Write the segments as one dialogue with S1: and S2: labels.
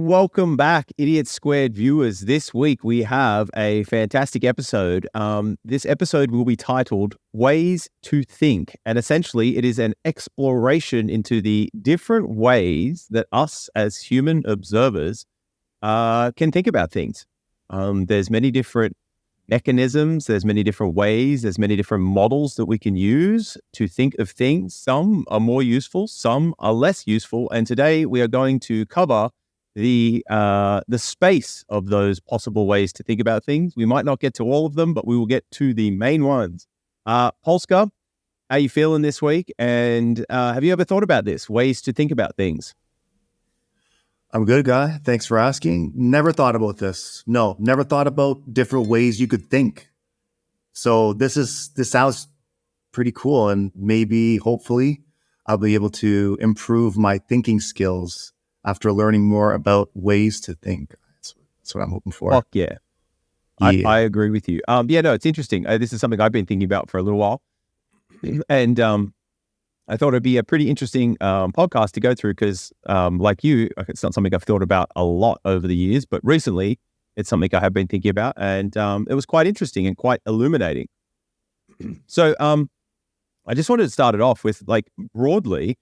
S1: Welcome back, Idiot Squared viewers. This week we have a fantastic episode. This episode will be titled Ways to Think, and essentially it is an exploration into the different ways that us as human observers can think about things. There's many different mechanisms, there's many different ways, there's many different models that we can use to think of things. Some are more useful, some are less useful, and today we are going to cover the space of those possible ways to think about things. We might not get to all of them, but we will get to the main ones. Polska, how you feeling this week? And have you ever thought about this, ways to think about things?
S2: I'm good, Guy. Thanks for asking. Never thought about this. No, never thought about different ways you could think. So this sounds pretty cool, and maybe, hopefully, I'll be able to improve my thinking skills after learning more about ways to think. That's what I'm hoping for.
S1: Fuck yeah. I agree with you. It's interesting. This is something I've been thinking about for a little while. And I thought it'd be a pretty interesting podcast to go through because, like you, it's not something I've thought about a lot over the years, but recently it's something I have been thinking about, and it was quite interesting and quite illuminating. So I just wanted to start it off with, like, broadly,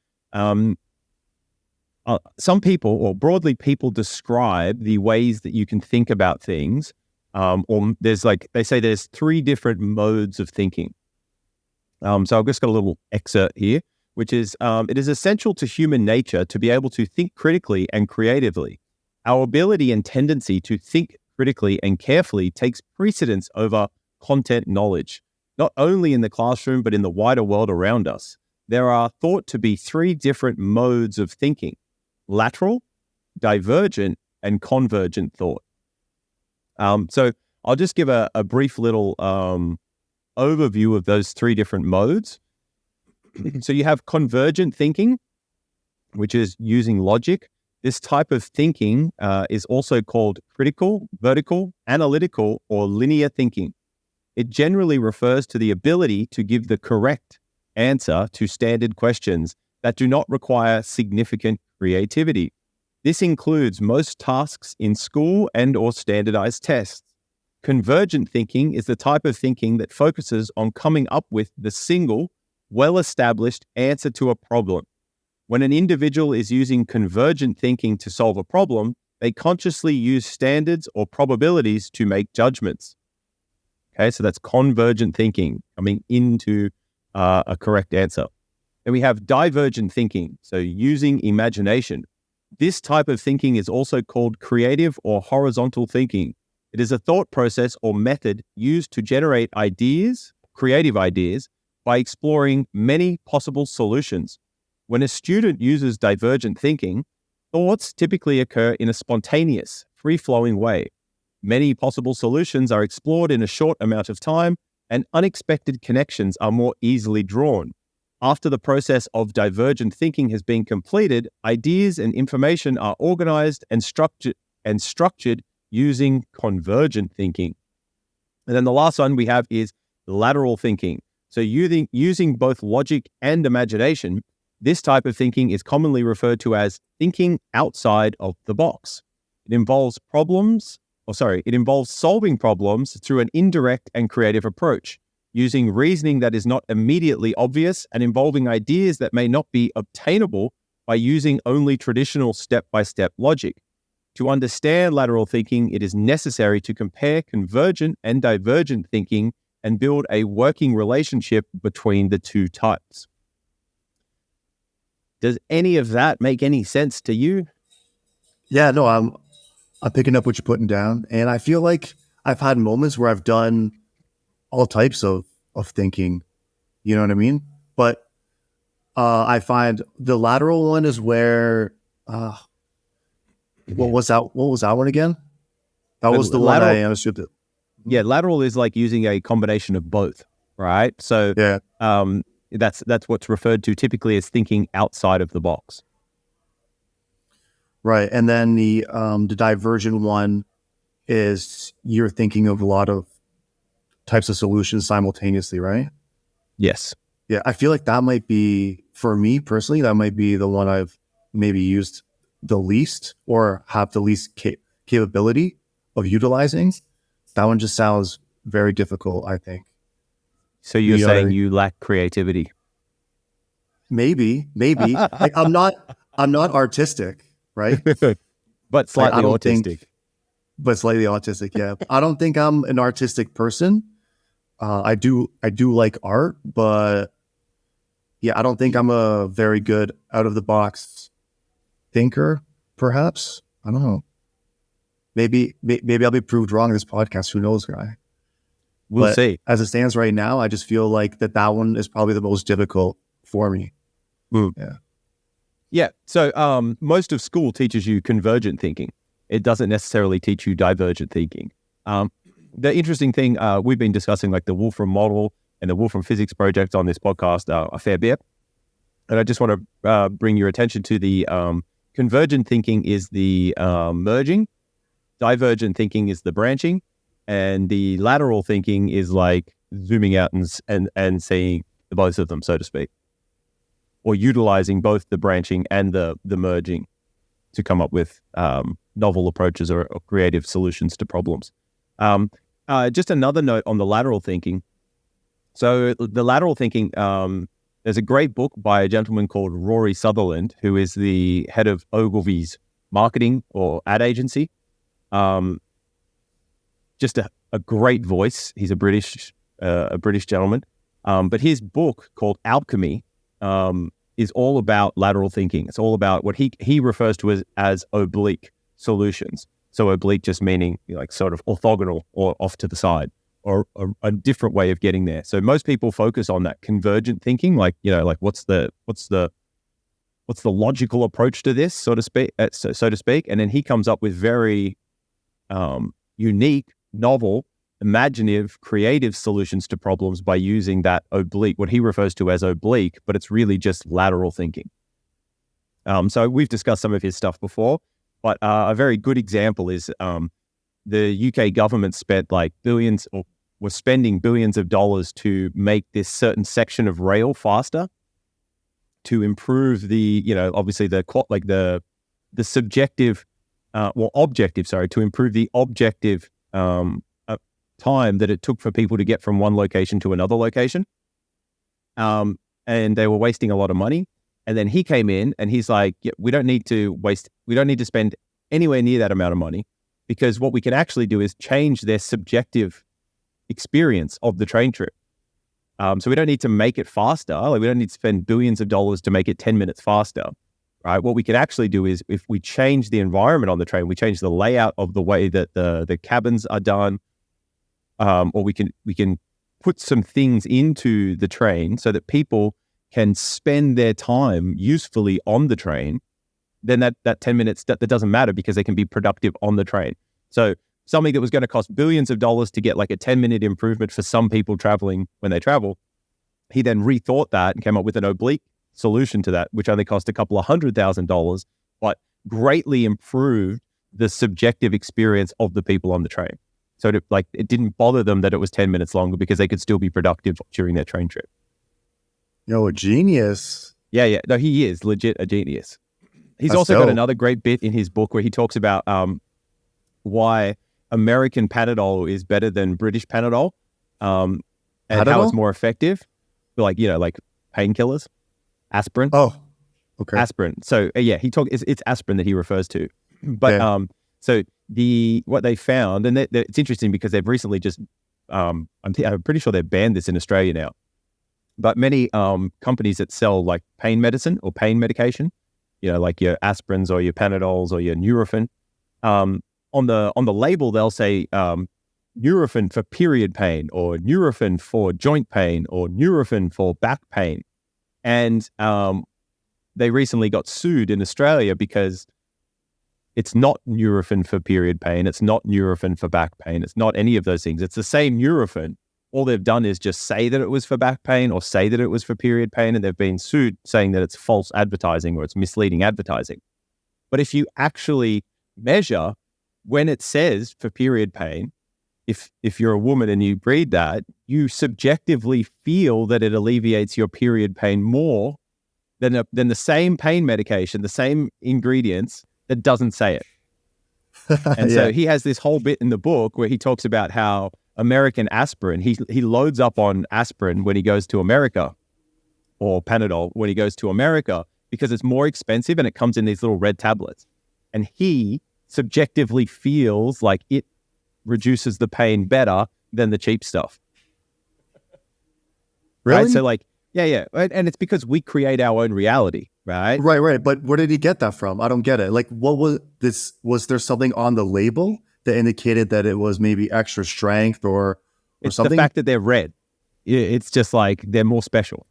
S1: some people, or broadly, people describe the ways that you can think about things, or they say there's three different modes of thinking. So I've just got a little excerpt here, which is, it is essential to human nature to be able to think critically and creatively. Our ability and tendency to think critically and carefully takes precedence over content knowledge, not only in the classroom, but in the wider world around us. There are thought to be three different modes of thinking: lateral, divergent, and convergent thought. So I'll just give a brief little overview of those three different modes. So you have convergent thinking, which is using logic. This type of thinking is also called critical, vertical, analytical, or linear thinking. It generally refers to the ability to give the correct answer to standard questions that do not require significant creativity. This includes most tasks in school and or standardized tests. Convergent thinking is the type of thinking that focuses on coming up with the single, well-established answer to a problem. When an individual is using convergent thinking to solve a problem, they consciously use standards or probabilities to make judgments. Okay, so that's convergent thinking, coming into a correct answer. Then we have divergent thinking, so using imagination. This type of thinking is also called creative or horizontal thinking. It is a thought process or method used to generate ideas, creative ideas, by exploring many possible solutions. When a student uses divergent thinking, thoughts typically occur in a spontaneous, free-flowing way. Many possible solutions are explored in a short amount of time, and unexpected connections are more easily drawn. After the process of divergent thinking has been completed, ideas and information are organized and structured using convergent thinking. And then the last one we have is lateral thinking. So using both logic and imagination, this type of thinking is commonly referred to as thinking outside of the box. It involves solving problems through an indirect and creative approach, using reasoning that is not immediately obvious and involving ideas that may not be obtainable by using only traditional step-by-step logic. To understand lateral thinking, it is necessary to compare convergent and divergent thinking and build a working relationship between the two types. Does any of that make any sense to you?
S2: Yeah, no, I'm picking up what you're putting down, and I feel like I've had moments where I've done all types of thinking, you know what I mean? But I find the lateral one is where, what was that one again? That was the lateral one I understood.
S1: Yeah, lateral is like using a combination of both, right? So
S2: yeah,
S1: that's what's referred to typically as thinking outside of the box.
S2: Right, and then the divergent one is you're thinking of a lot of types of solutions simultaneously, right?
S1: Yes.
S2: Yeah, I feel like that might be, for me personally, that might be the one I've maybe used the least or have the least capability of utilizing, that one just sounds very difficult, I think.
S1: So you're saying you lack creativity?
S2: Maybe. Like I'm not artistic, right?
S1: But slightly autistic.
S2: But slightly autistic, yeah. I don't think I'm an artistic person. I do like art, but yeah, I don't think I'm a very good out of the box thinker. Perhaps, I don't know. Maybe I'll be proved wrong in this podcast. Who knows, guy?
S1: We'll see.
S2: As it stands right now, I just feel like that one is probably the most difficult for me.
S1: Yeah. Yeah. So most of school teaches you convergent thinking. It doesn't necessarily teach you divergent thinking. The interesting thing, we've been discussing like the Wolfram model and the Wolfram physics project on this podcast a fair bit. And I just want to bring your attention to the convergent thinking is the merging, divergent thinking is the branching, and the lateral thinking is like zooming out and seeing the both of them, so to speak, or utilizing both the branching and the merging to come up with novel approaches or creative solutions to problems. Just another note on the lateral thinking. So the lateral thinking, there's a great book by a gentleman called Rory Sutherland, who is the head of Ogilvy's marketing or ad agency. Just a great voice. He's a British gentleman. But his book called Alchemy is all about lateral thinking. It's all about what he refers to as oblique solutions. So oblique just meaning like sort of orthogonal or off to the side, or a different way of getting there. So most people focus on that convergent thinking, like, you know, like what's the logical approach to this, so to speak. And then he comes up with very unique, novel, imaginative, creative solutions to problems by using that oblique, what he refers to as oblique, but it's really just lateral thinking. So we've discussed some of his stuff before, but a very good example is the UK government spent like billions, or was spending billions of dollars to make this certain section of rail faster, to improve the, you know, obviously the subjective, to improve the objective time that it took for people to get from one location to another location. And they were wasting a lot of money. And then he came in and he's like, yeah, we don't need to spend anywhere near that amount of money, because what we can actually do is change their subjective experience of the train trip. So we don't need to make it faster. Like, we don't need to spend billions of dollars to make it 10 minutes faster, right? What we can actually do is, if we change the environment on the train, we change the layout of the way that the cabins are done, or we can put some things into the train so that people can spend their time usefully on the train, then that 10 minutes, that doesn't matter, because they can be productive on the train. So something that was going to cost billions of dollars to get like a 10-minute improvement for some people traveling when they travel, he then rethought that and came up with an oblique solution to that, which only cost a couple of $100,000, but greatly improved the subjective experience of the people on the train. So it didn't bother them that it was 10 minutes longer, because they could still be productive during their train trip.
S2: Yo, a genius.
S1: Yeah. No, he is legit a genius. He's also got another great bit in his book where he talks about why American Panadol is better than British Panadol, and how it's more effective. Like, you know, like painkillers, aspirin.
S2: Oh, okay.
S1: Aspirin. So it's aspirin that he refers to. But so what they found, and it's interesting because they've recently just, I'm pretty sure they've banned this in Australia now. But many companies that sell like pain medicine or pain medication, you know, like your aspirins or your Panadols or your Nurofen, on the label they'll say Nurofen for period pain, or Nurofen for joint pain, or Nurofen for back pain. And they recently got sued in Australia because it's not Nurofen for period pain, it's not Nurofen for back pain, it's not any of those things. It's the same Nurofen. All they've done is just say that it was for back pain or say that it was for period pain, and they've been sued saying that it's false advertising or it's misleading advertising. But if you actually measure when it says for period pain, if you're a woman and you read that, you subjectively feel that it alleviates your period pain more than the same pain medication, the same ingredients that doesn't say it. And
S2: Yeah.
S1: so he has this whole bit in the book where he talks about how American aspirin, he loads up on aspirin when he goes to America, or Panadol when he goes to America, because it's more expensive and it comes in these little red tablets. And he subjectively feels like it reduces the pain better than the cheap stuff.
S2: Really?
S1: Right? So like, yeah. And it's because we create our own reality, right?
S2: Right. But where did he get that from? I don't get it. Like, what was this? Was there something on the label that indicated that it was maybe extra strength or
S1: It's
S2: something?
S1: the fact that they're red. It's just like they're more special.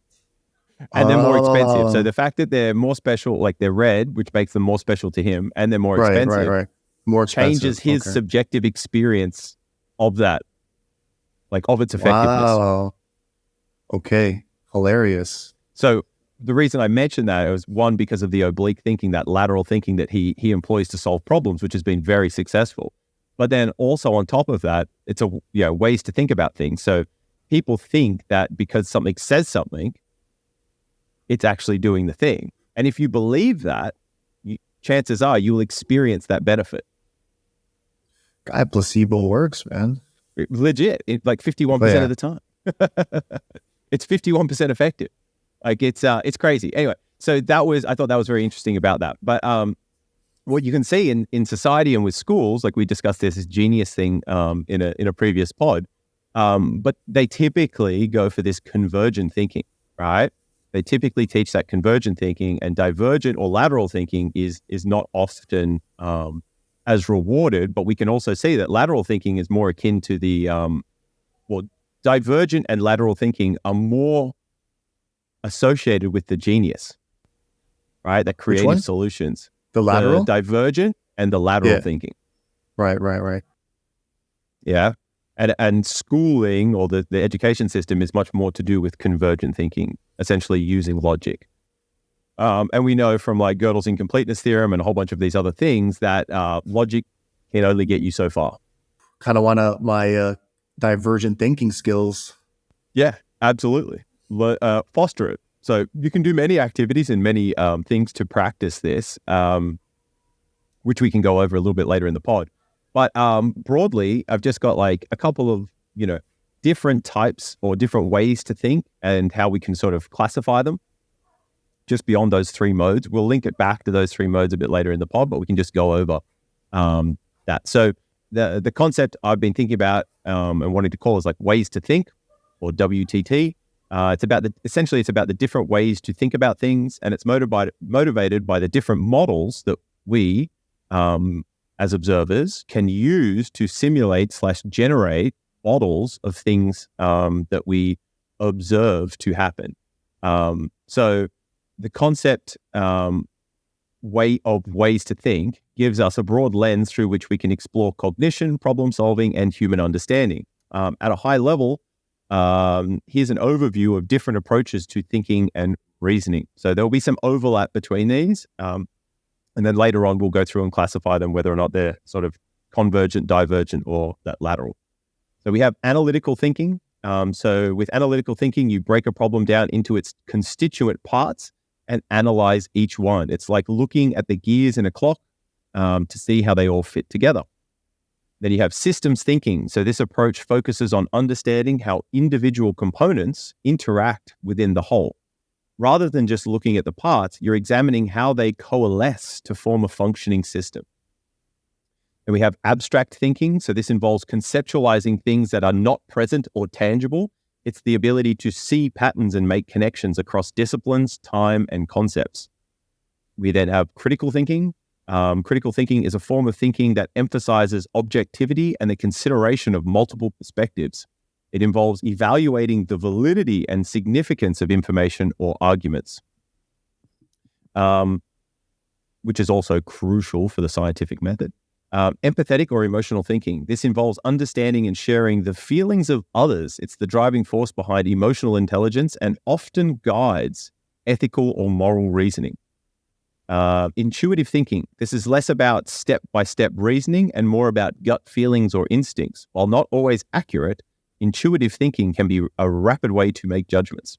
S1: And they're more expensive. So the fact that they're more special, like they're red, which makes them more special to him, and they're more expensive,
S2: Right. More expensive.
S1: changes his
S2: Okay.
S1: subjective experience of that, like of its effectiveness.
S2: Wow. Okay. Hilarious.
S1: So the reason I mentioned that was, one, because of the oblique thinking, that lateral thinking that he employs to solve problems, which has been very successful. But then also on top of that, it's ways to think about things. So people think that because something says something, it's actually doing the thing. And if you believe that, chances are you'll experience that benefit.
S2: God, placebo works, man.
S1: Legit, like 51% of the time. It's 51% effective. Like it's crazy. Anyway, so I thought that was very interesting about that. But what you can see in society and with schools, like we discussed this genius thing in a previous pod, but they typically go for this convergent thinking, right? They typically teach that convergent thinking, and divergent or lateral thinking is not often as rewarded. But we can also see that lateral thinking is more akin to the divergent and lateral thinking are more associated with the genius, right? The creative solutions.
S2: The lateral?
S1: The divergent and the lateral thinking.
S2: Right.
S1: Yeah. And schooling or the education system is much more to do with convergent thinking, essentially using logic. And we know from like Gödel's incompleteness theorem and a whole bunch of these other things that logic can only get you so far.
S2: Kind of want my divergent thinking skills.
S1: Yeah, absolutely. Foster it. So you can do many activities and many things to practice this, which we can go over a little bit later in the pod. But broadly, I've just got like a couple of, different types or different ways to think and how we can sort of classify them just beyond those three modes. We'll link it back to those three modes a bit later in the pod, but we can just go over that. So the concept I've been thinking about and wanting to call is like ways to think, or WTT. It's about the different ways to think about things, and it's motivated by the different models that we, as observers, can use to simulate/generate models of things that we observe to happen. So the concept ways to think gives us a broad lens through which we can explore cognition, problem solving, and human understanding. At a high level, here's an overview of different approaches to thinking and reasoning. So there'll be some overlap between these. And then later on, we'll go through and classify them, whether or not they're sort of convergent, divergent, or that lateral. So we have analytical thinking. So with analytical thinking, you break a problem down into its constituent parts and analyze each one. It's like looking at the gears in a clock to see how they all fit together. Then you have systems thinking. So this approach focuses on understanding how individual components interact within the whole. Rather than just looking at the parts, you're examining how they coalesce to form a functioning system. And we have abstract thinking. So this involves conceptualizing things that are not present or tangible. It's the ability to see patterns and make connections across disciplines, time, and concepts. We then have critical thinking. Critical thinking is a form of thinking that emphasizes objectivity and the consideration of multiple perspectives. It involves evaluating the validity and significance of information or arguments, which is also crucial for the scientific method. Empathetic or emotional thinking. This involves understanding and sharing the feelings of others. It's the driving force behind emotional intelligence and often guides ethical or moral reasoning. Intuitive thinking. This is less about step-by-step reasoning and more about gut feelings or instincts. While not always accurate, intuitive thinking can be a rapid way to make judgments.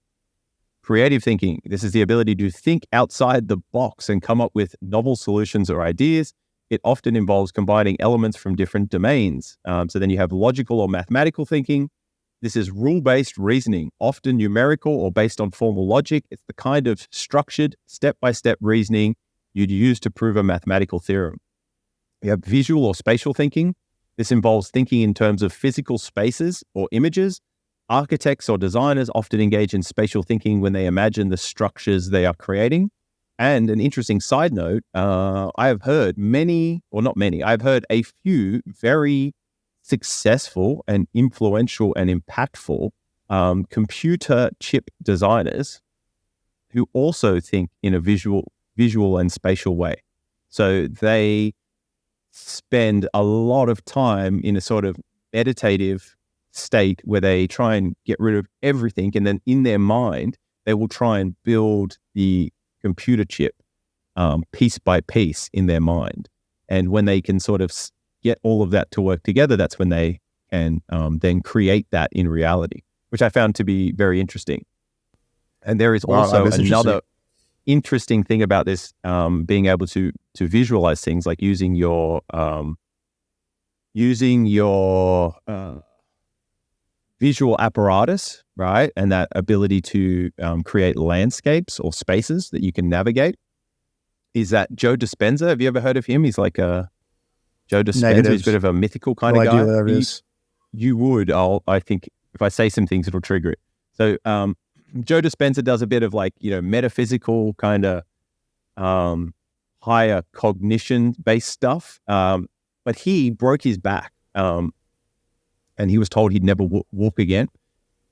S1: Creative thinking. This is the ability to think outside the box and come up with novel solutions or ideas. It often involves combining elements from different domains. So then you have logical or mathematical thinking. This is rule-based reasoning, often numerical or based on formal logic. It's the kind of structured, step-by-step reasoning you'd use to prove a mathematical theorem. You have visual or spatial thinking. This involves thinking in terms of physical spaces or images. Architects or designers often engage in spatial thinking when they imagine the structures they are creating. And an interesting side note, I have heard I've heard a few very successful and influential and impactful computer chip designers who also think in a visual and spatial way. So they spend a lot of time in a sort of meditative state where they try and get rid of everything, and then in their mind they will try and build the computer chip piece by piece in their mind. And when they can sort of get all of that to work together, that's when they can then create that in reality, which I found to be very interesting. And there is also another interesting thing about this, being able to visualize things, like using your visual apparatus, right? And that ability to create landscapes or spaces that you can navigate. Is that Joe Dispenza? Have you ever heard of him? He's like Joe Dispenza. He's a bit of a mythical kind of guy.
S2: Idea what that is.
S1: You would. I think if I say some things, it'll trigger it. So Joe Dispenza does a bit of like, metaphysical kind of higher cognition based stuff. But he broke his back and he was told he'd never walk again.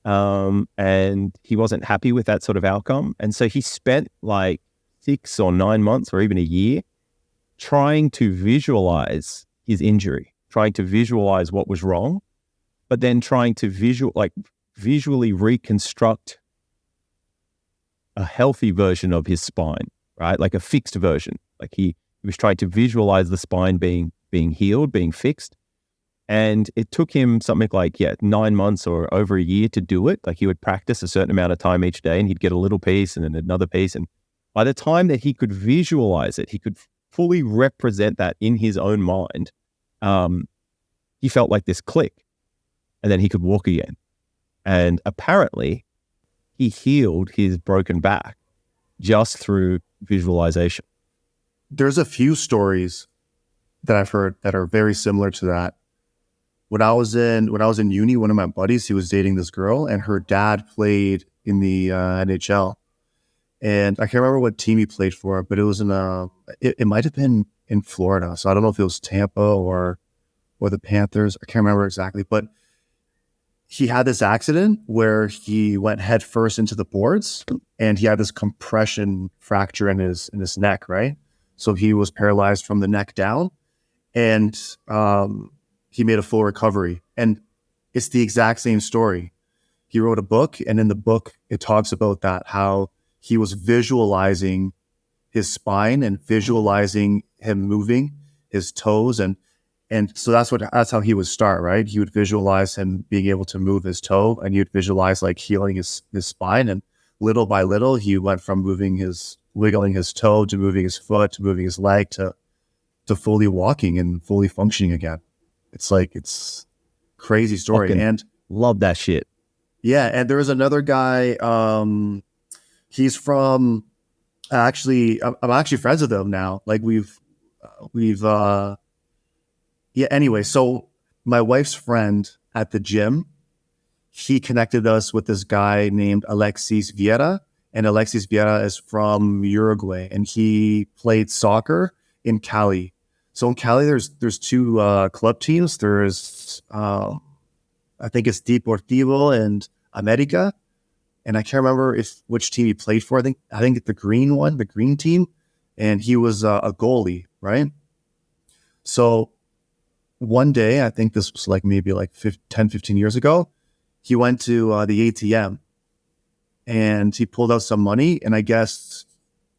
S1: And he wasn't happy with that sort of outcome. And so he spent like 6 or 9 months or even a year trying to visualize his injury, trying to visualize what was wrong, but then trying to visually reconstruct a healthy version of his spine, right? Like a fixed version. Like he was trying to visualize the spine being healed, being fixed. And it took him something like, 9 months or over a year to do it. Like he would practice a certain amount of time each day and he'd get a little piece and then another piece. And by the time that he could visualize it, he could fully represent that in his own mind. He felt like this click, and then he could walk again. And apparently he healed his broken back just through visualization.
S2: There's a few stories that I've heard that are very similar to that. When I was in uni, one of my buddies, he was dating this girl, and her dad played in the NHL. And I can't remember what team he played for, but it was it might have been in Florida. So I don't know if it was Tampa or the Panthers. I can't remember exactly, but he had this accident where he went head first into the boards, and he had this compression fracture in his neck, right? So he was paralyzed from the neck down, and he made a full recovery. And it's the exact same story. He wrote a book, and in the book, it talks about that, how he was visualizing his spine and visualizing him moving his toes. And so that's how he would start, right? He would visualize him being able to move his toe, and you'd visualize like healing his spine. And little by little, he went from wiggling his toe to moving his foot to moving his leg to fully walking and fully functioning again. It's crazy story.
S1: Fucking
S2: and
S1: love that shit.
S2: Yeah. And there was another guy, he's from, I'm actually friends with him now. Like anyway, so my wife's friend at the gym, he connected us with this guy named Alexis Vieira, and Alexis Vieira is from Uruguay, and he played soccer in Cali. So in Cali, there's two club teams. There's I think it's Deportivo and America, and I can't remember which team he played for. I think the green team, and he was a goalie, right? So one day, I think this was like maybe like 10, 15 years ago, he went to the ATM and he pulled out some money, and I guess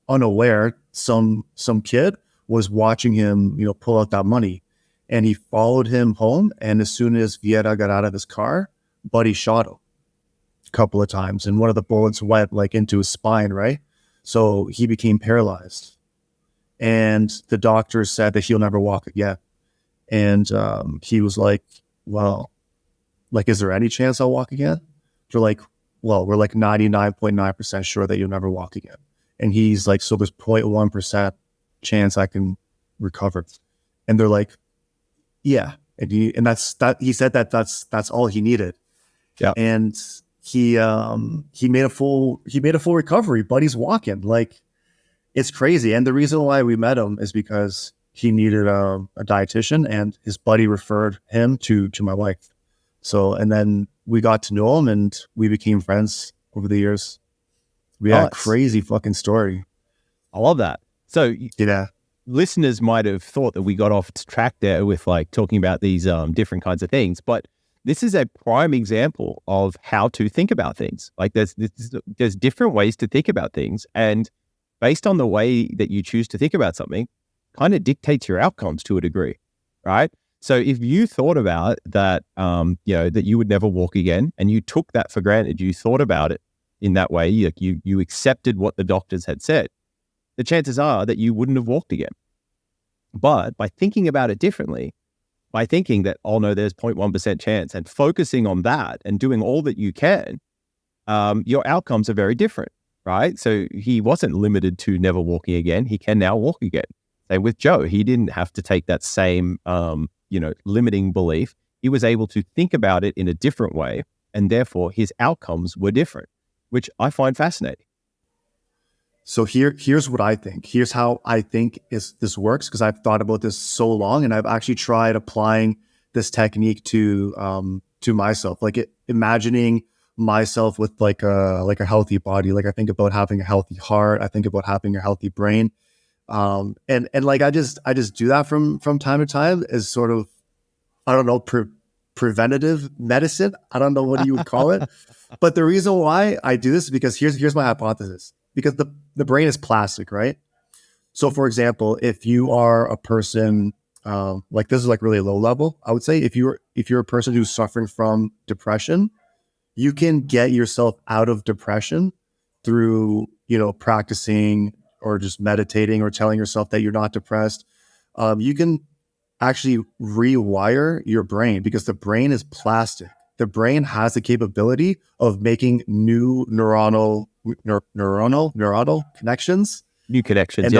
S2: unaware, some kid was watching him, pull out that money, and he followed him home. And as soon as Vieira got out of his car, Buddy shot him. couple of times, and one of the bullets went like into his spine, right? So he became paralyzed, and the doctor said that he'll never walk again. And he was like, well, like, is there any chance I'll walk again? They're like, well, we're like 99.9% sure that you'll never walk again. And he's like, so there's 0.1% chance I can recover. And they're like, yeah. And he said that that's all he needed.
S1: Yeah.
S2: And he made a full recovery, but he's walking. Like, it's crazy. And the reason why we met him is because he needed a dietitian, and his buddy referred him to my wife. So, and then we got to know him, and we became friends over the years. We had a crazy fucking story.
S1: I love that. So
S2: yeah,
S1: listeners might have thought that we got off track there with like talking about these different kinds of things, but this is a prime example of how to think about things. Like there's different ways to think about things, and based on the way that you choose to think about something, kind of dictates your outcomes to a degree, right? So if you thought about that, that you would never walk again, and you took that for granted, you thought about it in that way, you accepted what the doctors had said, the chances are that you wouldn't have walked again. But by thinking about it differently, by thinking that, oh no, there's 0.1% chance, and focusing on that and doing all that you can, your outcomes are very different, right? So he wasn't limited to never walking again. He can now walk again. Same with Joe. He didn't have to take that same, limiting belief. He was able to think about it in a different way, and therefore his outcomes were different, which I find fascinating.
S2: So here's what I think. Here's how I think this works, because I've thought about this so long, and I've actually tried applying this technique to myself. Like imagining myself with like a healthy body. Like I think about having a healthy heart. I think about having a healthy brain. And like I just do that from time to time as sort of, I don't know, preventative medicine. I don't know what you would call it. But the reason why I do this is because here's my hypothesis. Because the brain is plastic, right? So for example, if you are a person, like this is like really low level, I would say if you're a person who's suffering from depression, you can get yourself out of depression through, practicing or just meditating or telling yourself that you're not depressed. You can actually rewire your brain, because the brain is plastic. The brain has the capability of making new neuronal connections.
S1: New connections,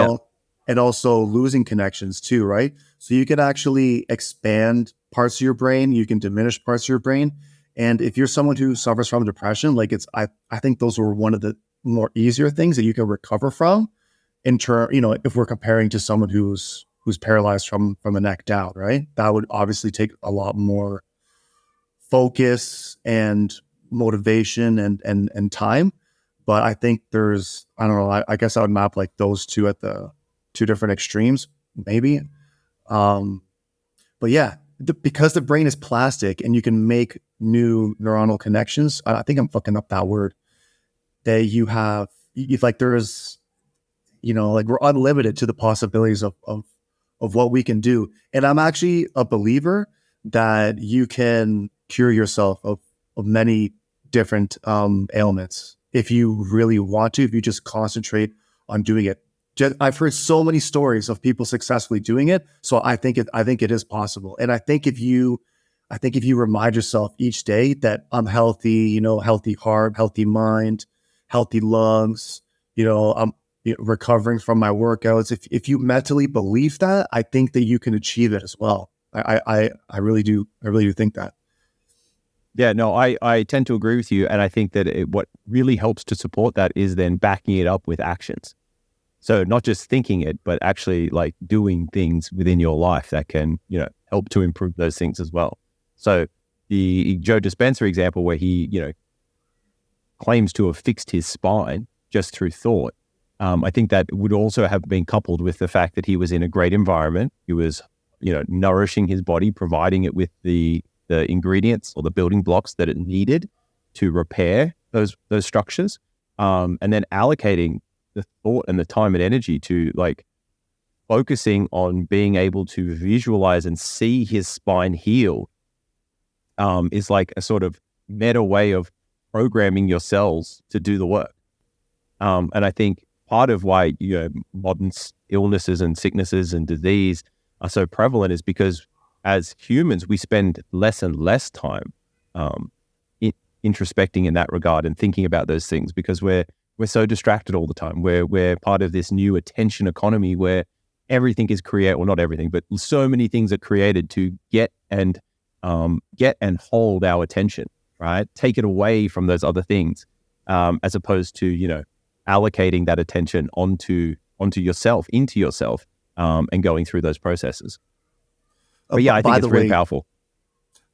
S2: and also losing connections too, right? So you can actually expand parts of your brain, you can diminish parts of your brain. And if you're someone who suffers from depression, like I think those were one of the more easier things that you can recover from in turn, if we're comparing to someone who's paralyzed from the neck down, right? That would obviously take a lot more focus and motivation and time. But I think there's, I don't know, I guess I would map like those two at the two different extremes, maybe. But yeah, because the brain is plastic and you can make new neuronal connections, I think I'm fucking up that word, that you have, like there's, like we're unlimited to the possibilities of what we can do. And I'm actually a believer that you can cure yourself of many different ailments if you really want to, if you just concentrate on doing it. I've heard so many stories of people successfully doing it, so I think it is possible. And I think if you remind yourself each day that I'm healthy, healthy heart, healthy mind, healthy lungs, I'm recovering from my workouts. If you mentally believe that, I think that you can achieve it as well. I really do. I really do think that.
S1: Yeah, no, I tend to agree with you. And I think that what really helps to support that is then backing it up with actions. So not just thinking it, but actually like doing things within your life that can, help to improve those things as well. So the Joe Dispenza example where he, claims to have fixed his spine just through thought. I think that would also have been coupled with the fact that he was in a great environment. He was, nourishing his body, providing it with the ingredients or the building blocks that it needed to repair those structures, and then allocating the thought and the time and energy to like focusing on being able to visualize and see his spine heal, is like a sort of meta way of programming your cells to do the work. And I think part of why modern illnesses and sicknesses and disease are so prevalent is because as humans, we spend less and less time introspecting in that regard and thinking about those things because we're so distracted all the time. We're part of this new attention economy where everything is created, well, not everything, but so many things are created to get and hold our attention, right? Take it away from those other things, as opposed to, allocating that attention onto yourself, into yourself, and going through those processes. But yeah, I think it's really powerful.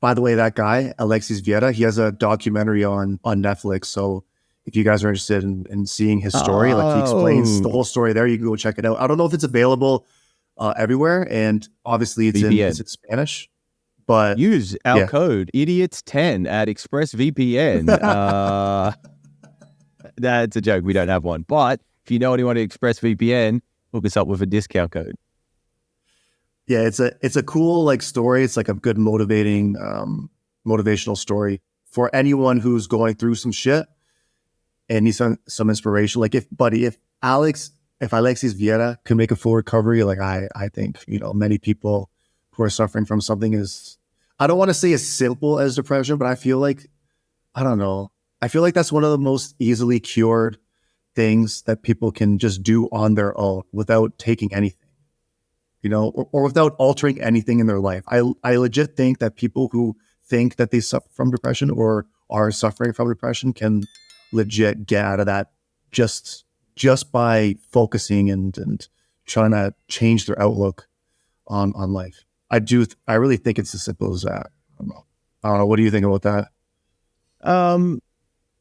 S2: By the way, that guy, Alexis Vieira, he has a documentary on Netflix. So if you guys are interested in seeing his story, like he explains the whole story there, you can go check it out. I don't know if it's available everywhere. And obviously it's in Spanish. But
S1: use our code idiots10 at ExpressVPN. That's a joke. We don't have one. But if you know anyone at ExpressVPN, hook us up with a discount code.
S2: Yeah, it's a cool like story. It's like a good motivational story for anyone who's going through some shit and needs some inspiration. Like if Alexis Vieira can make a full recovery, like I think, many people who are suffering from something is, I don't want to say as simple as depression, but I feel like, I don't know. I feel like that's one of the most easily cured things that people can just do on their own without taking anything. Or without altering anything in their life. I legit think that people who think that they suffer from depression or are suffering from depression can legit get out of that just by focusing and trying to change their outlook on life. I really think it's as simple as that. I don't know. What do you think about that?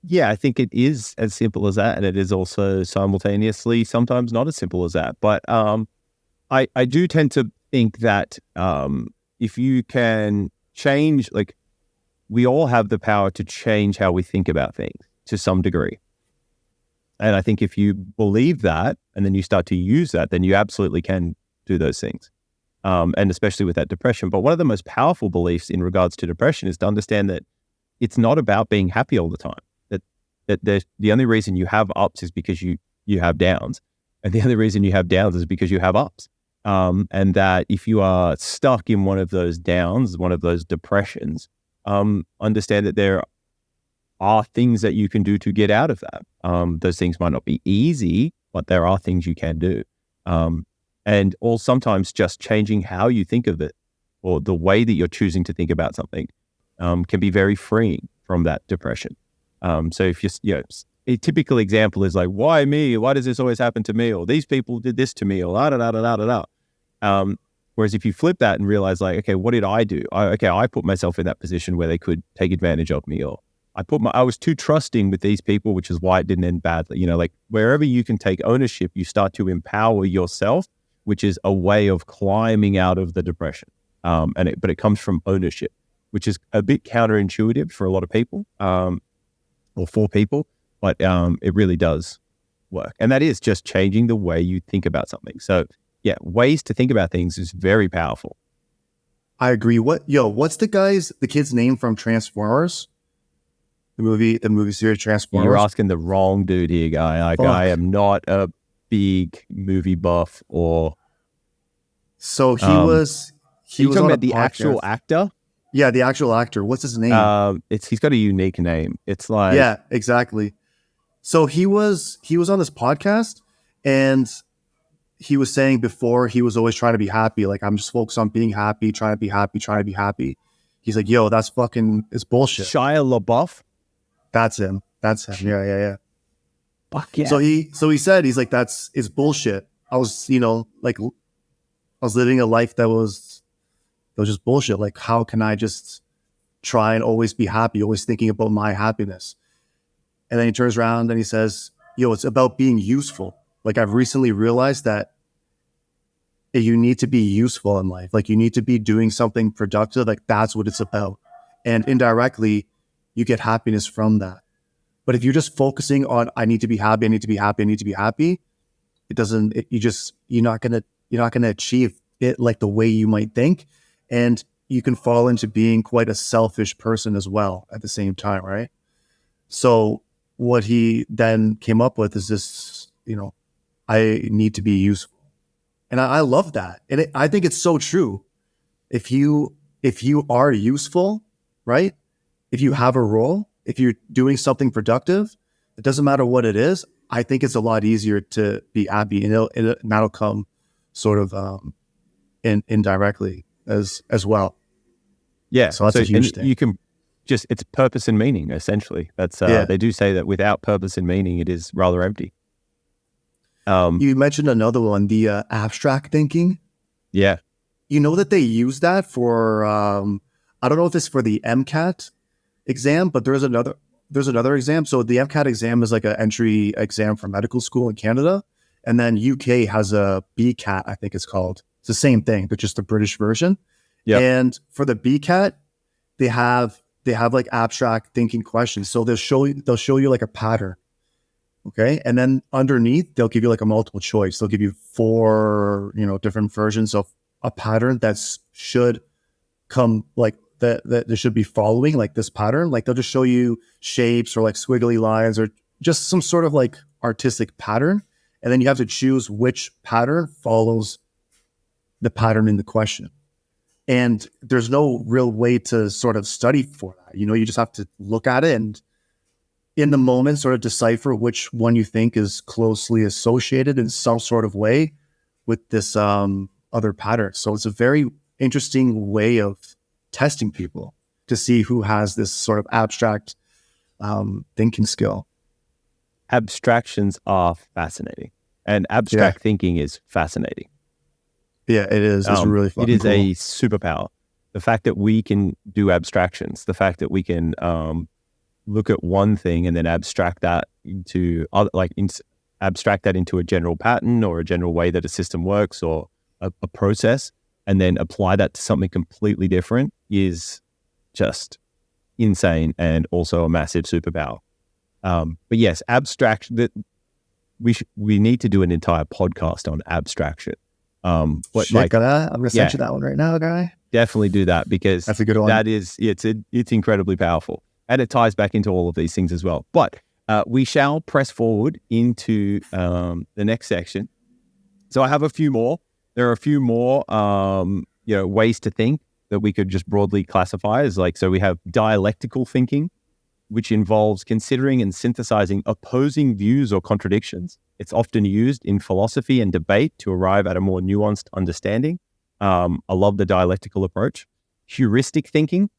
S1: Yeah, I think it is as simple as that, and it is also simultaneously sometimes not as simple as that. But I do tend to think that if you can change, like we all have the power to change how we think about things to some degree. And I think if you believe that and then you start to use that, then you absolutely can do those things. And especially with that depression. But one of the most powerful beliefs in regards to depression is to understand that it's not about being happy all the time. That the only reason you have ups is because you have downs. And the only reason you have downs is because you have ups. And that if you are stuck in one of those downs, one of those depressions, understand that there are things that you can do to get out of that. Those things might not be easy, but there are things you can do. And sometimes just changing how you think of it or the way that you're choosing to think about something can be very freeing from that depression. So if a typical example is like, why me? Why does this always happen to me? Or these people did this to me, or da da da da da da. Whereas if you flip that and realize like, okay, what did I do? I put myself in that position where they could take advantage of me, or I was too trusting with these people, which is why it didn't end badly. Like wherever you can take ownership, you start to empower yourself, which is a way of climbing out of the depression. But it comes from ownership, which is a bit counterintuitive for a lot of people, or for people. But it really does work. And that is just changing the way you think about something. So yeah, ways to think about things is very powerful.
S2: I agree. What's the kid's name from Transformers? The movie series Transformers?
S1: You're asking the wrong dude here, guy. Like, I am not a big movie buff or...
S2: So he was
S1: talking about the actual actor?
S2: Yeah, the actual actor. What's his name?
S1: He's got a unique name. It's like...
S2: Yeah, exactly. So he was on this podcast, and he was saying before he was always trying to be happy. Like, I'm just focused on being happy, trying to be happy, trying to be happy. He's like, yo, that's it's bullshit.
S1: Shia LaBeouf?
S2: That's him. Yeah.
S1: Fuck yeah.
S2: So he said, he's like, it's bullshit. I was, I was living a life that was just bullshit. Like, how can I just try and always be happy, always thinking about my happiness? And then he turns around and he says, yo, it's about being useful. Like, I've recently realized that you need to be useful in life. Like, you need to be doing something productive. Like, that's what it's about. And indirectly, you get happiness from that. But if you're just focusing on, I need to be happy, I need to be happy, I need to be happy, you're not going to achieve it like the way you might think. And you can fall into being quite a selfish person as well at the same time, right? So what he then came up with is this, I need to be useful. And I love that. And I think it's so true. If you are useful, right? If you have a role, if you're doing something productive, it doesn't matter what it is. I think it's a lot easier to be happy, and that'll come sort of indirectly as well.
S1: Yeah.
S2: So that's a huge thing.
S1: You can it's purpose and meaning, essentially. That's They do say that without purpose and meaning, it is rather empty.
S2: You mentioned another one, the abstract thinking.
S1: Yeah.
S2: You know that they use that for, I don't know if it's for the MCAT exam, but there's another exam. So the MCAT exam is like an entry exam for medical school in Canada. And then UK has a BCAT, I think it's called. It's the same thing, but just the British version.
S1: Yep.
S2: And for the BCAT, they have like abstract thinking questions. So they'll show you like a pattern. Okay. And then underneath, they'll give you like a multiple choice. They'll give you 4, different versions of a pattern that should come like that they should be following like this pattern. Like they'll just show you shapes or like squiggly lines or just some sort of like artistic pattern. And then you have to choose which pattern follows the pattern in the question. And there's no real way to sort of study for that. You just have to look at it and in the moment sort of decipher which one you think is closely associated in some sort of way with this other pattern. So it's a very interesting way of testing people to see who has this sort of abstract thinking skill.
S1: Abstractions are fascinating, and abstract thinking is fascinating.
S2: Yeah, it is. It's really fucking
S1: It is
S2: cool.
S1: a superpower. The fact that we can do abstractions, the fact that we can look at one thing and then abstract that into a general pattern or a general way that a system works or a process, and then apply that to something completely different is just insane and also a massive superpower. But yes, we need to do an entire podcast on abstraction.
S2: But I'm gonna send you that one right now, guy.
S1: Definitely do that, because
S2: that's a good one.
S1: That is, it's incredibly powerful, and it ties back into all of these things as well. But we shall press forward into the next section. So I have a few more. There are a few more, ways to think that we could just broadly classify as so we have dialectical thinking, which involves considering and synthesizing opposing views or contradictions. It's often used in philosophy and debate to arrive at a more nuanced understanding. I love the dialectical approach. Heuristic thinking.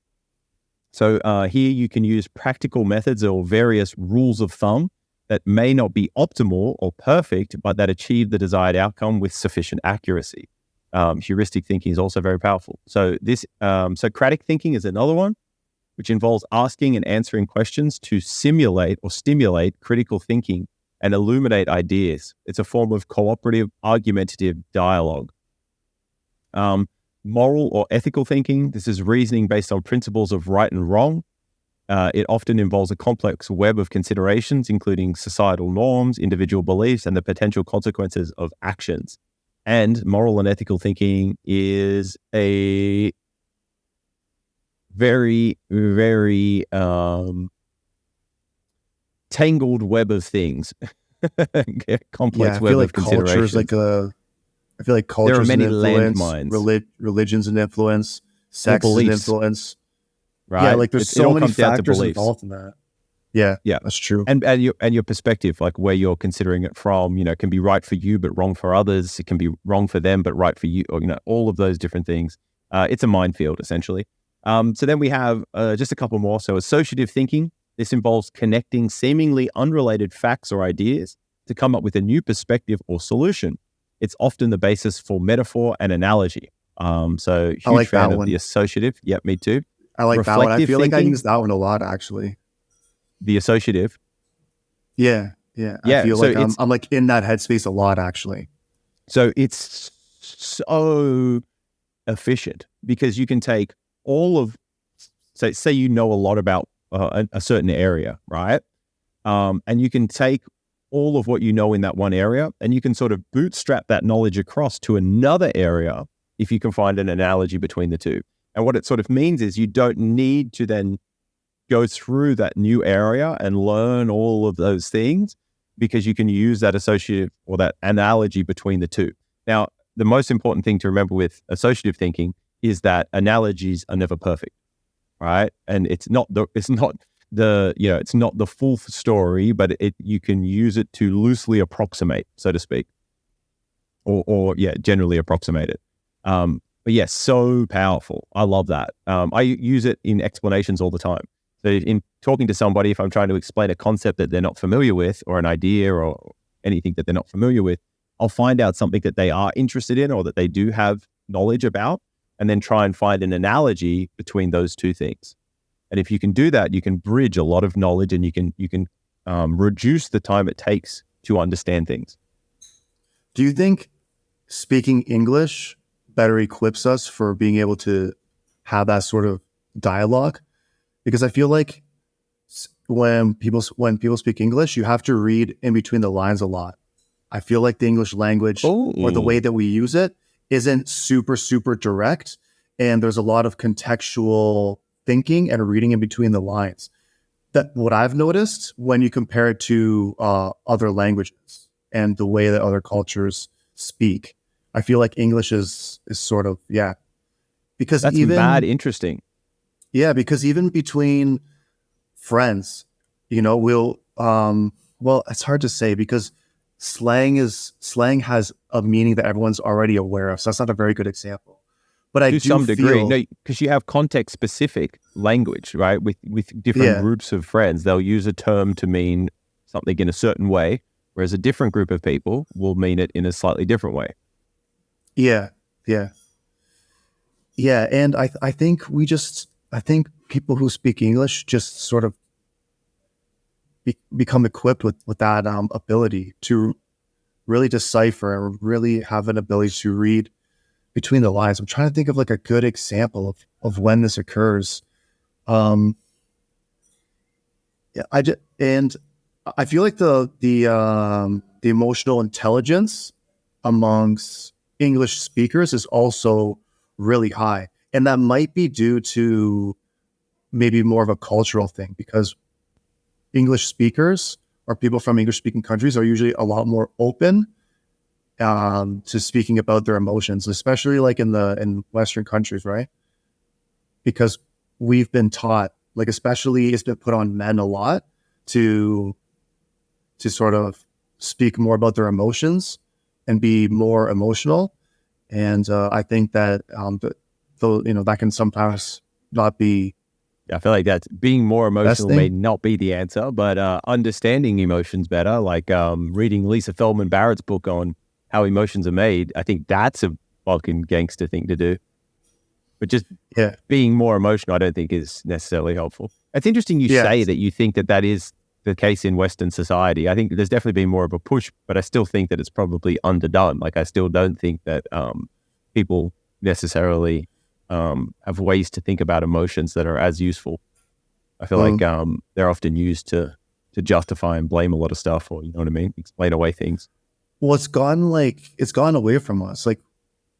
S1: So here you can use practical methods or various rules of thumb that may not be optimal or perfect, but that achieve the desired outcome with sufficient accuracy. Heuristic thinking is also very powerful. So Socratic thinking is another one, which involves asking and answering questions to simulate or stimulate critical thinking and illuminate ideas. It's a form of cooperative, argumentative dialogue. Moral or ethical thinking. This is reasoning based on principles of right and wrong. It often involves a complex web of considerations, including societal norms, individual beliefs, and the potential consequences of actions. And moral and ethical thinking is a very, very tangled web of things. Complex web of considerations.
S2: I feel like culture
S1: there are many
S2: landmines, religions and influence, sex and influence.
S1: Right.
S2: Yeah, there's so many factors involved in that. Yeah, that's true.
S1: And your perspective, where you're considering it from, can be right for you but wrong for others. It can be wrong for them but right for you, or all of those different things. It's a minefield essentially. So then we have just a couple more. So associative thinking. This involves connecting seemingly unrelated facts or ideas to come up with a new perspective or solution. It's often the basis for metaphor and analogy. So huge fan of the associative. Yep, me too.
S2: I like that one. I feel like I use that one a lot, actually.
S1: The associative.
S2: Yeah. I feel like I'm in that headspace a lot, actually.
S1: So it's so efficient because you can take all of, say you know a lot about a certain area, right? And you can take all of what you know in that one area and you can sort of bootstrap that knowledge across to another area if you can find an analogy between the two. And what it sort of means is you don't need to then go through that new area and learn all of those things, because you can use that associative or that analogy between the two. Now, the most important thing to remember with associative thinking is that analogies are never perfect, right? And it's not the full story, but you can use it to loosely approximate, so to speak, or generally approximate it. But yes, so powerful. I love that. I use it in explanations all the time. So in talking to somebody, if I'm trying to explain a concept that they're not familiar with, or an idea or anything that they're not familiar with, I'll find out something that they are interested in or that they do have knowledge about, and then try and find an analogy between those two things. And if you can do that, you can bridge a lot of knowledge, and you can reduce the time it takes to understand things.
S2: Do you think speaking English better equips us for being able to have that sort of dialogue? Because I feel like when people speak English, you have to read in between the lines a lot. I feel like the English language or the way that we use it isn't super, super direct. And there's a lot of contextual thinking and reading in between the lines. That what I've noticed when you compare it to other languages and the way that other cultures speak, I feel like English is sort of, because
S1: that's
S2: even
S1: mad interesting.
S2: Yeah, because even between friends, we'll it's hard to say, because slang has a meaning that everyone's already aware of. So that's not a very good example. But I do
S1: some degree,
S2: feel,
S1: no, because you have context specific language, right? With different groups of friends, they'll use a term to mean something in a certain way, whereas a different group of people will mean it in a slightly different way.
S2: Yeah. And I think people who speak English just sort of become equipped with that ability to really decipher and really have an ability to read between the lines. I'm trying to think of like a good example of when this occurs. I feel like the emotional intelligence amongst English speakers is also really high, and that might be due to maybe more of a cultural thing, because English speakers or people from English speaking countries are usually a lot more open to speaking about their emotions, especially like in Western countries, right? Because we've been taught, like, especially it's been put on men a lot to sort of speak more about their emotions and be more emotional. And I think that that can sometimes not be.
S1: I feel like that's being more emotional may not be the answer, but understanding emotions better, like reading Lisa Feldman Barrett's book on how emotions are made. I think that's a fucking gangster thing to do. But just being more emotional, I don't think is necessarily helpful. It's interesting you say that you think that is the case in Western society. I think there's definitely been more of a push, but I still think that it's probably underdone. Like, I still don't think that people necessarily have ways to think about emotions that are as useful. I feel like they're often used to justify and blame a lot of stuff, or, you know what I mean? Explain away things.
S2: Well, it's gone away from us. Like,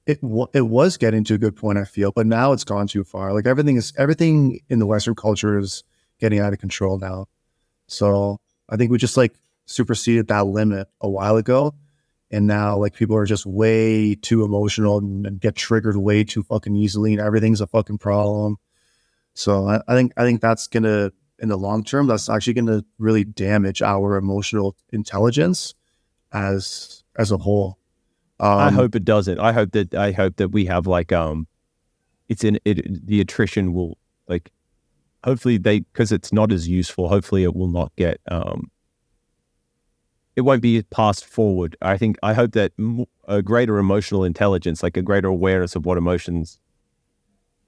S2: it was getting to a good point, I feel, but now it's gone too far. Like, everything in the Western culture is getting out of control now. So I think we just superseded that limit a while ago. And now, like, people are just way too emotional and get triggered way too fucking easily, and everything's a fucking problem. So I think that's gonna, in the long term, that's actually gonna really damage our emotional intelligence as a whole.
S1: I hope it doesn't. I hope that we have the attrition will, like, hopefully because it's not as useful. Hopefully it will not get. It won't be passed forward. I hope that a greater emotional intelligence, like a greater awareness of what emotions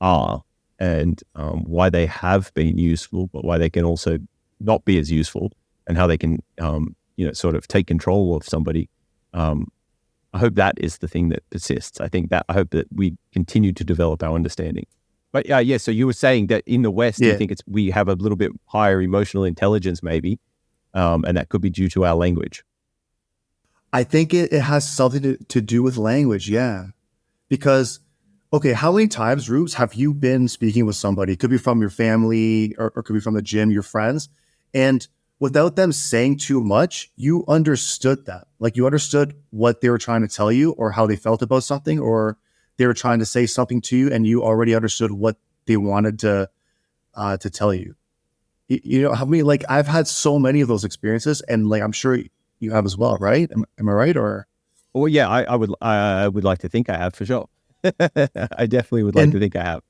S1: are and why they have been useful, but why they can also not be as useful, and how they can, sort of take control of somebody. I hope that is the thing that persists. I hope that we continue to develop our understanding. But so you were saying that in the West, you think we have a little bit higher emotional intelligence, maybe, and that could be due to our language.
S2: I think it has something to do with language, because Okay, how many times, Rubes, have you been speaking with somebody? Could be from your family or could be from the gym, your friends. And without them saying too much, you understood that. Like you understood what they were trying to tell you or how they felt about something, or they were trying to say something to you and you already understood what they wanted to tell you. You know, how many, like I've had so many of those experiences and like I'm sure you have as well, right? Am I right? Or
S1: Well, yeah, I would like to think I have for sure. I definitely would like to
S2: and
S1: think I have.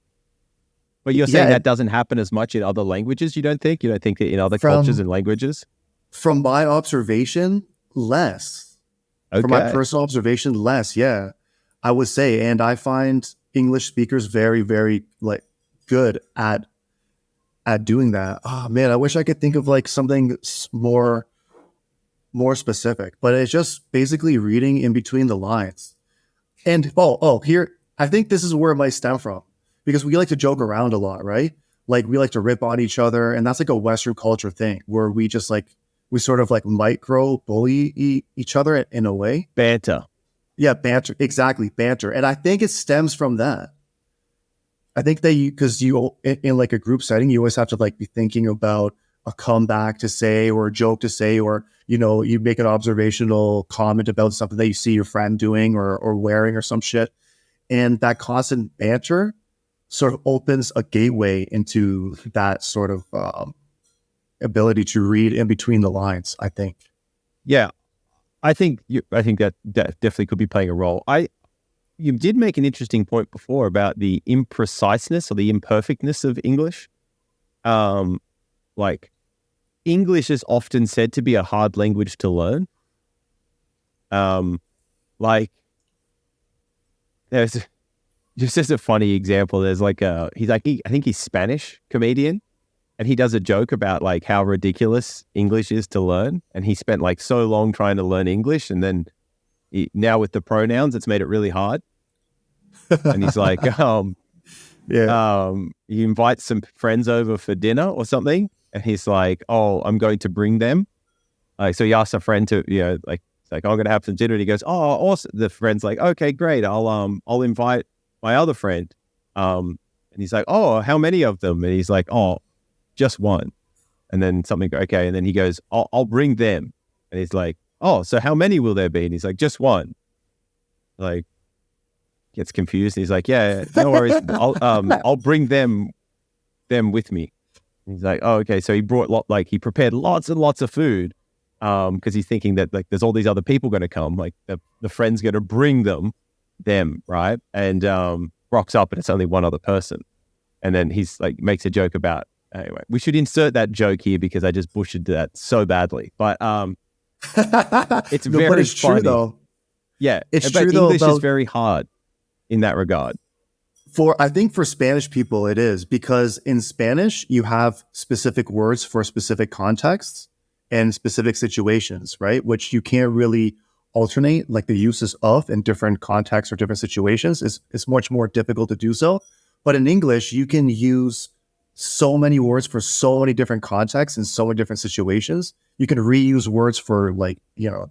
S1: But you're saying
S2: yeah,
S1: that doesn't happen as much in other languages, you don't think? You don't think that in other cultures
S2: from
S1: and languages?
S2: from my observation, less. From my
S1: Okay.
S2: personal observation, less. Yeah, I would say, and I find English speakers very, very like good at doing that. Oh man, I wish I could think of like something more specific, but it's just basically reading in between the lines. And here, I think this is where it might stem from because we like to joke around a lot, right? Like we like to rip on each other, and that's like a Western culture thing where we just like we sort of like micro bully each other in a way.
S1: Banter.
S2: Yeah, banter, exactly, banter, and I think it stems from that. I think that because you in like a group setting, you always have to like be thinking about a comeback to say or a joke to say, or you know, you make an observational comment about something that you see your friend doing or wearing or some shit, and that constant banter sort of opens a gateway into that sort of ability to read in between the lines. I think.
S1: Yeah, I think that definitely could be playing a role. You did make an interesting point before about the impreciseness or the imperfectness of English. Like English is often said to be a hard language to learn. Like there's just as a funny example, there's like I think he's Spanish comedian, and he does a joke about like how ridiculous English is to learn, and he spent like so long trying to learn English, and then now with the pronouns, it's made it really hard. And he's like,
S2: Yeah.
S1: he invites some friends over for dinner or something, and he's like, "Oh, I'm going to bring them." Like, so he asks a friend to, you know, like, it's like, "Oh, I'm going to have some dinner," and he goes, "Oh, awesome." The friend's like, "Okay, great. I'll invite my other friend." And he's like, "Oh, how many of them?" And he's like, "Oh, just one." And then something, okay, and then he goes, I'll bring them." And he's like, "Oh, so how many will there be?" And he's like, "Just one." Like, gets confused. And he's like, "Yeah, no worries. I'll bring them with me." And he's like, "Oh, okay." So he prepared lots and lots of food, because he's thinking that like there's all these other people going to come, like the friend's going to bring them, right? And rocks up and it's only one other person. And then he's like makes a joke about, anyway, we should insert that joke here because I just butchered that so badly. But it's
S2: No,
S1: very
S2: but it's
S1: funny.
S2: true though.
S1: Yeah,
S2: It's
S1: but
S2: true though
S1: English is
S2: about
S1: very hard in that regard.
S2: I think for Spanish people it is because in Spanish you have specific words for specific contexts and specific situations, right? Which you can't really alternate, like the uses of in different contexts or different situations is much more difficult to do so. But in English, you can use so many words for so many different contexts and so many different situations. You can reuse words for like, you know,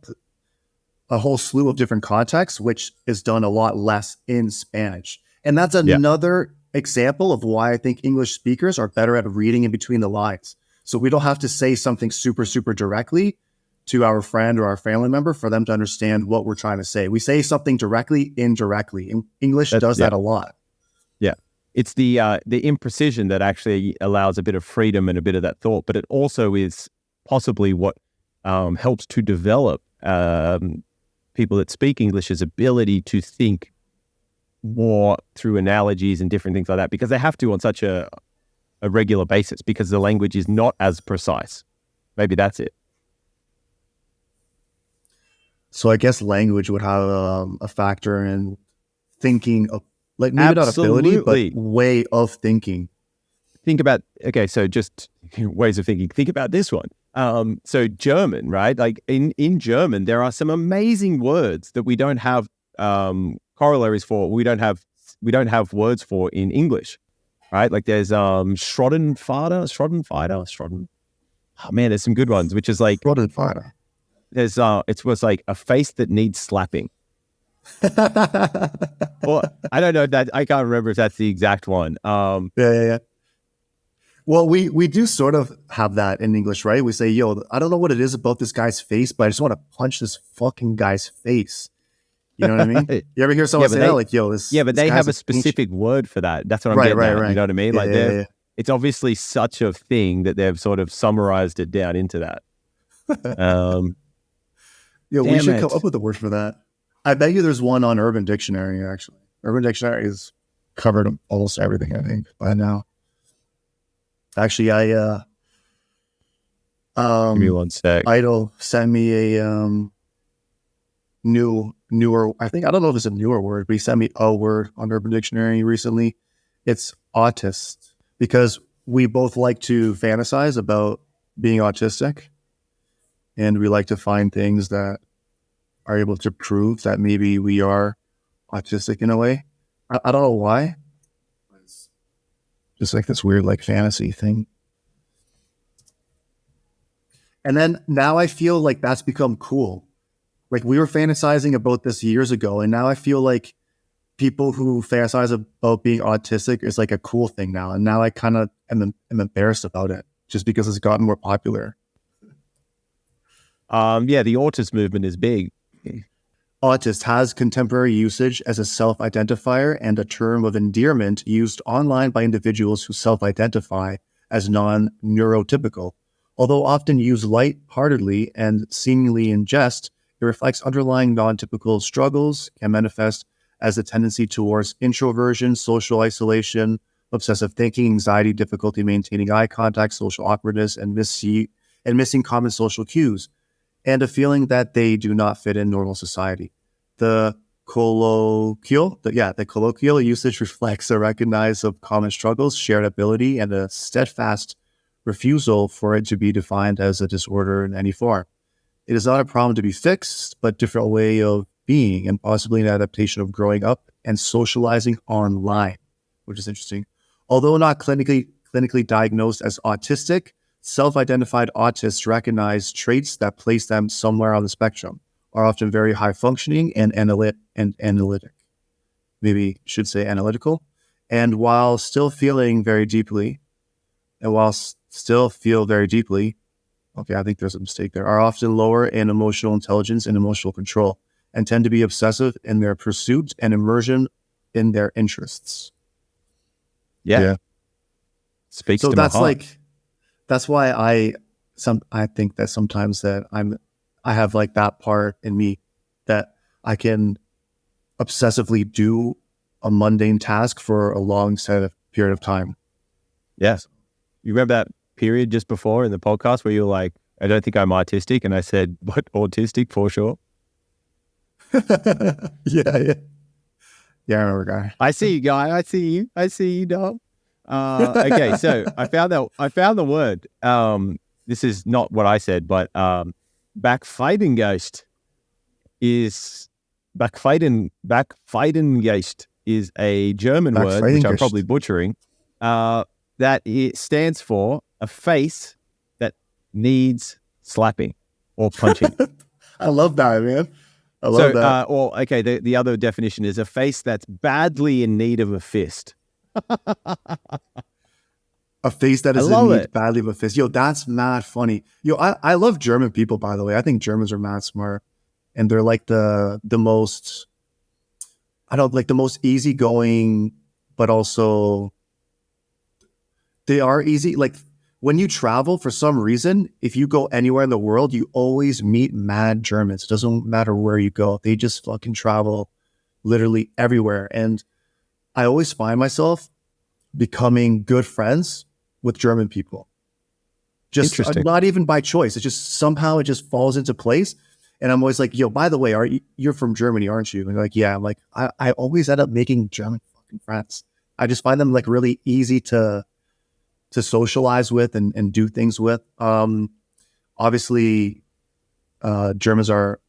S2: a whole slew of different contexts, which is done a lot less in Spanish. And that's
S1: Yeah,
S2: another example of why I think English speakers are better at reading in between the lines. So we don't have to say something super, super directly to our friend or our family member for them to understand what we're trying to say. We say something directly, indirectly. And English does
S1: yeah,
S2: that a lot.
S1: yeah. It's the imprecision that actually allows a bit of freedom and a bit of that thought, but it also is possibly what helps to develop people that speak English's ability to think more through analogies and different things like that, because they have to on such a regular basis because the language is not as precise. Maybe that's it.
S2: So I guess language would have a factor in thinking of, like maybe not ability, but
S1: Absolutely.
S2: way of thinking.
S1: Think about, okay, so just ways of thinking. Think about this one. So German, right? Like in German, there are some amazing words that we don't have corollaries for. We don't have words for in English, right? Like there's Schrodenfighter. Oh man, there's some good ones, which is like
S2: Schrodenfighter.
S1: it was like a face that needs slapping. Well, I don't know that I can't remember if that's the exact one.
S2: Yeah. Well, we do sort of have that in English, right? We say, yo, I don't know what it is about this guy's face, but I just want to punch this fucking guy's face. You know what I mean? You ever hear someone say that? Like, yo, this
S1: but
S2: this
S1: they
S2: guy's
S1: have a specific word for that. That's what I'm
S2: right,
S1: getting
S2: right,
S1: at.
S2: right.
S1: You know what I mean?
S2: Yeah,
S1: Like
S2: yeah.
S1: it's obviously such a thing that they've sort of summarized it down into that.
S2: Yeah, we
S1: Damn
S2: should
S1: it.
S2: come up with a word for that. I bet you there's one on Urban Dictionary, actually. Urban Dictionary has covered almost everything, I think, by now. Actually,
S1: Give me one sec.
S2: Idle sent me a newer, I don't know if it's a newer word, but he sent me a word on Urban Dictionary recently. It's autist, because we both like to fantasize about being autistic, and we like to find things that are able to prove that maybe we are autistic in a way. I don't know why. It's just like this weird like fantasy thing. And then now I feel like that's become cool. Like we were fantasizing about this years ago, and now I feel like people who fantasize about being autistic is like a cool thing now. And now I kind of am embarrassed about it just because it's gotten more popular.
S1: Yeah, the autist movement is big.
S2: Autist has contemporary usage as a self-identifier and a term of endearment used online by individuals who self-identify as non-neurotypical. Although often used light-heartedly and seemingly in jest, it reflects underlying non-typical struggles, can manifest as a tendency towards introversion, social isolation, obsessive thinking, anxiety, difficulty maintaining eye contact, social awkwardness, and missing common social cues, and a feeling that they do not fit in normal society. The colloquial usage reflects a recognition of common struggles, shared ability, and a steadfast refusal for it to be defined as a disorder in any form. It is not a problem to be fixed, but different way of being, and possibly an adaptation of growing up and socializing online, which is interesting. Although not clinically diagnosed as autistic, self-identified autists recognize traits that place them somewhere on the spectrum, are often very high functioning and analytic. Maybe should say analytical. And while still feel very deeply, okay, I think there's a mistake there, are often lower in emotional intelligence and emotional control, and tend to be obsessive in their pursuit and immersion in their interests.
S1: Yeah. Speaks to my heart.
S2: That's why I think that sometimes that I have like that part in me that I can obsessively do a mundane task for a long period of time.
S1: Yeah. You remember that period just before in the podcast where you were like, I don't think I'm autistic. And I said, but autistic for sure.
S2: Yeah. Yeah, I remember, guy.
S1: I see you, guy. I see you, dog. Okay, so I found the word. This is not what I said, but Backfeidengeist is Backfeidengeist is a German word, which I'm probably butchering. That it stands for a face that needs slapping or punching.
S2: I love that, man. I love that.
S1: The other definition is a face that's badly in need of a fist.
S2: A face that is in need badly of a fist. Yo, that's mad funny. Yo, I love German people, by the way. I think Germans are mad smart. And they're like the most, the most easygoing, but also they are easy. Like when you travel, for some reason, if you go anywhere in the world, you always meet mad Germans. It doesn't matter where you go. They just fucking travel literally everywhere. And I always find myself becoming good friends with German people. Just not even by choice. It's just somehow it just falls into place. And I'm always like, yo, by the way, you're from Germany, aren't you? And they're like, yeah. I'm like, I always end up making German fucking friends. I just find them like really easy to socialize with and do things with. Obviously, Germans are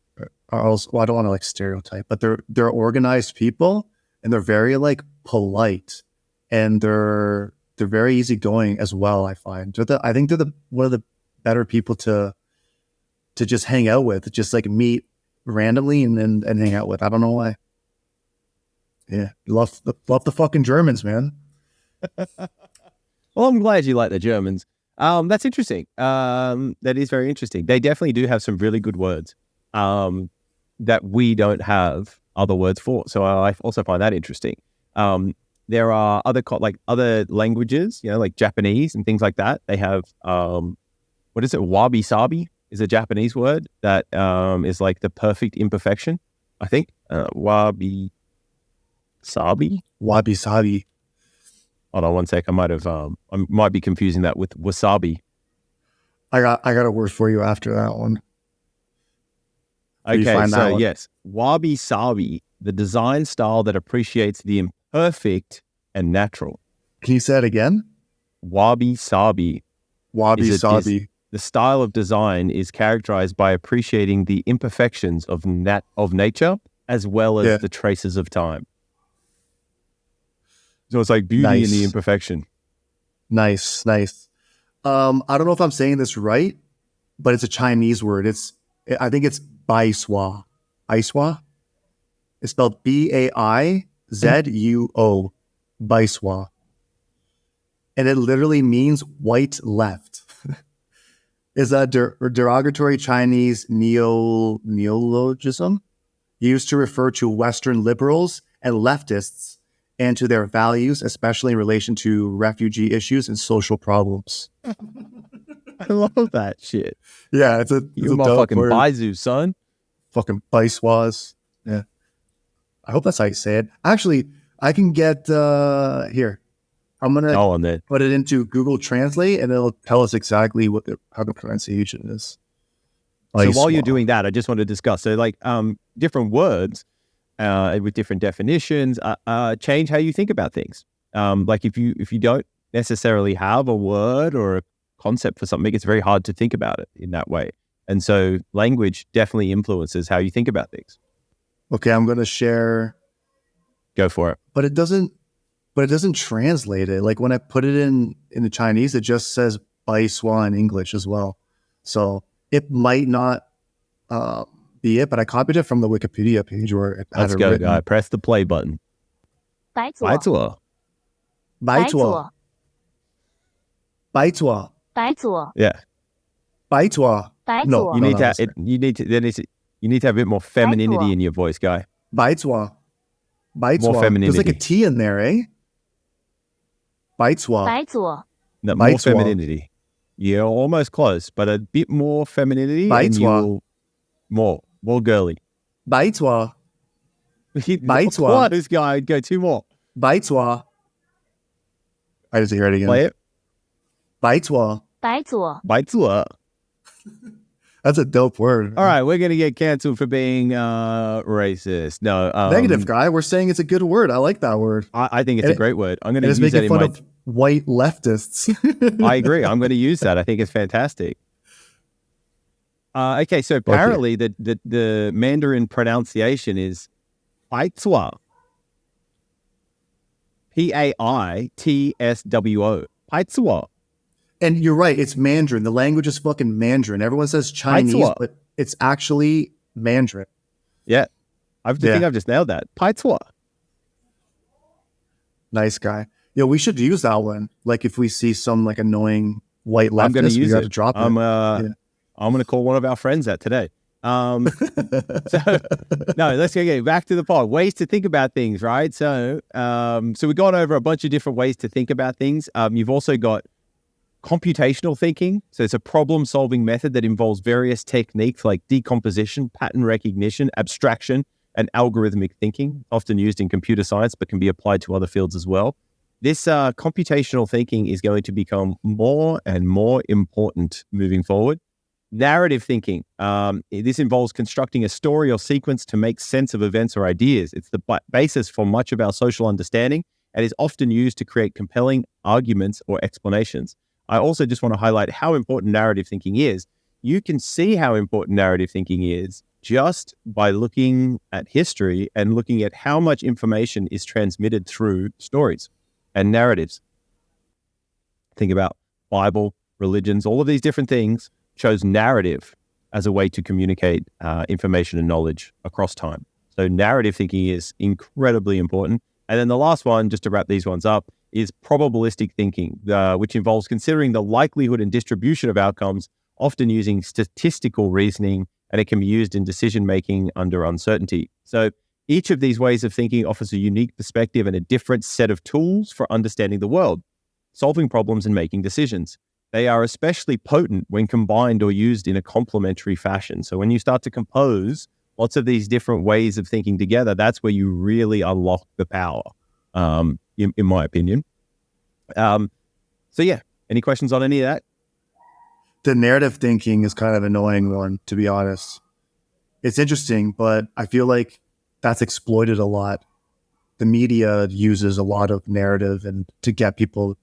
S2: also, well, I don't want to like stereotype, but they're organized people, and they're very like polite, and they're very easygoing as well. I find I think they're one of the better people to just hang out with, just like meet randomly and hang out with. I don't know why. Yeah, love the fucking Germans, man.
S1: Well, I'm glad you like the Germans. That's interesting. That is very interesting. They definitely do have some really good words that we don't have other words for. So I also find that interesting. There are other languages, like Japanese and things like that. They have what is it? Wabi sabi is a Japanese word that is like the perfect imperfection. I think wabi sabi.
S2: Wabi sabi.
S1: Hold on one sec. I might be confusing that with wasabi.
S2: I got a word for you after that one.
S1: Okay, so yes, wabi sabi, the design style that appreciates the imperfect and natural.
S2: Can you say it again?
S1: Wabi sabi.
S2: Wabi sabi.
S1: The style of design is characterized by appreciating the imperfections of nature as well as the traces of time. So it's like beauty in the imperfection.
S2: Nice. I don't know if I'm saying this right, but it's a Chinese word. I think it's biswa. Biswa? It's spelled Baizuo. Biswa. And it literally means white left. Is a derogatory Chinese neologism used to refer to Western liberals and leftists and to their values, especially in relation to refugee issues and social problems.
S1: I love that shit.
S2: Yeah, it's a
S1: motherfucking Baizu, son.
S2: Fucking Biswas. Yeah. I hope that's how you say it. Actually, I can get here. I'm gonna put it into Google Translate, and it'll tell us exactly how the pronunciation is.
S1: So while you're doing that, I just want to discuss. So, like, different words with different definitions change how you think about things. Like, if you don't necessarily have a word or a concept for something, it's very hard to think about it in that way. And so, language definitely influences how you think about things.
S2: Okay, I'm gonna share.
S1: Go for it.
S2: But it doesn't translate it. Like when I put it in the Chinese, it just says biswa in English as well. So it might not be it, but I copied it from the Wikipedia page where it had
S1: Let's go, guy. Press the play button.
S3: Baizuo.
S1: Yeah.
S2: Baizuo. No,
S1: you need to have a bit more femininity in your voice, guy.
S2: Baizuo.
S1: More femininity.
S2: There's like a T in there, eh?
S3: Baizuo.
S1: No, more femininity. You're almost close, but a bit more femininity and more girly.
S2: Baizuo.
S1: This guy, go two more.
S2: Baizuo. I just hear it again.
S1: Play it.
S2: Baizuo. That's a dope word.
S1: All right, we're going to get canceled for being racist. No.
S2: Negative, guy. We're saying it's a good word. I like that word.
S1: I think it's a great word. I'm going to use
S2: that
S1: in my...
S2: of white leftists.
S1: I agree. I'm going to use that. I think it's fantastic. Okay, so apparently the Mandarin pronunciation is Baizuo. P-A-I-T-S-W-O. Baizuo.
S2: And you're right. It's Mandarin. The language is fucking Mandarin. Everyone says Chinese, but it's actually Mandarin.
S1: Yeah. I think I've just nailed that. Baizuo.
S2: Nice guy. Yeah, we should use that one. Like if we see some like annoying white leftist, we got to drop it.
S1: I'm going to call one of our friends that today. So let's get back to the pod. Ways to think about things, right? So we've gone over a bunch of different ways to think about things. You've also got computational thinking. So it's a problem-solving method that involves various techniques like decomposition, pattern recognition, abstraction, and algorithmic thinking, often used in computer science, but can be applied to other fields as well. This computational thinking is going to become more and more important moving forward. Narrative thinking. This involves constructing a story or sequence to make sense of events or ideas. It's the basis for much of our social understanding and is often used to create compelling arguments or explanations. I also just want to highlight how important narrative thinking is. You can see how important narrative thinking is just by looking at history and looking at how much information is transmitted through stories and narratives. Think about Bible, religions, all of these different things chose narrative as a way to communicate information and knowledge across time. So narrative thinking is incredibly important. And then the last one, just to wrap these ones up, is probabilistic thinking, which involves considering the likelihood and distribution of outcomes, often using statistical reasoning, and it can be used in decision-making under uncertainty. So each of these ways of thinking offers a unique perspective and a different set of tools for understanding the world, solving problems and making decisions. They are especially potent when combined or used in a complementary fashion. So when you start to compose lots of these different ways of thinking together, that's where you really unlock the power, in my opinion. So yeah, any questions on any of that?
S2: The narrative thinking is kind of an annoying one, to be honest. It's interesting, but I feel like that's exploited a lot. The media uses a lot of narrative and to get people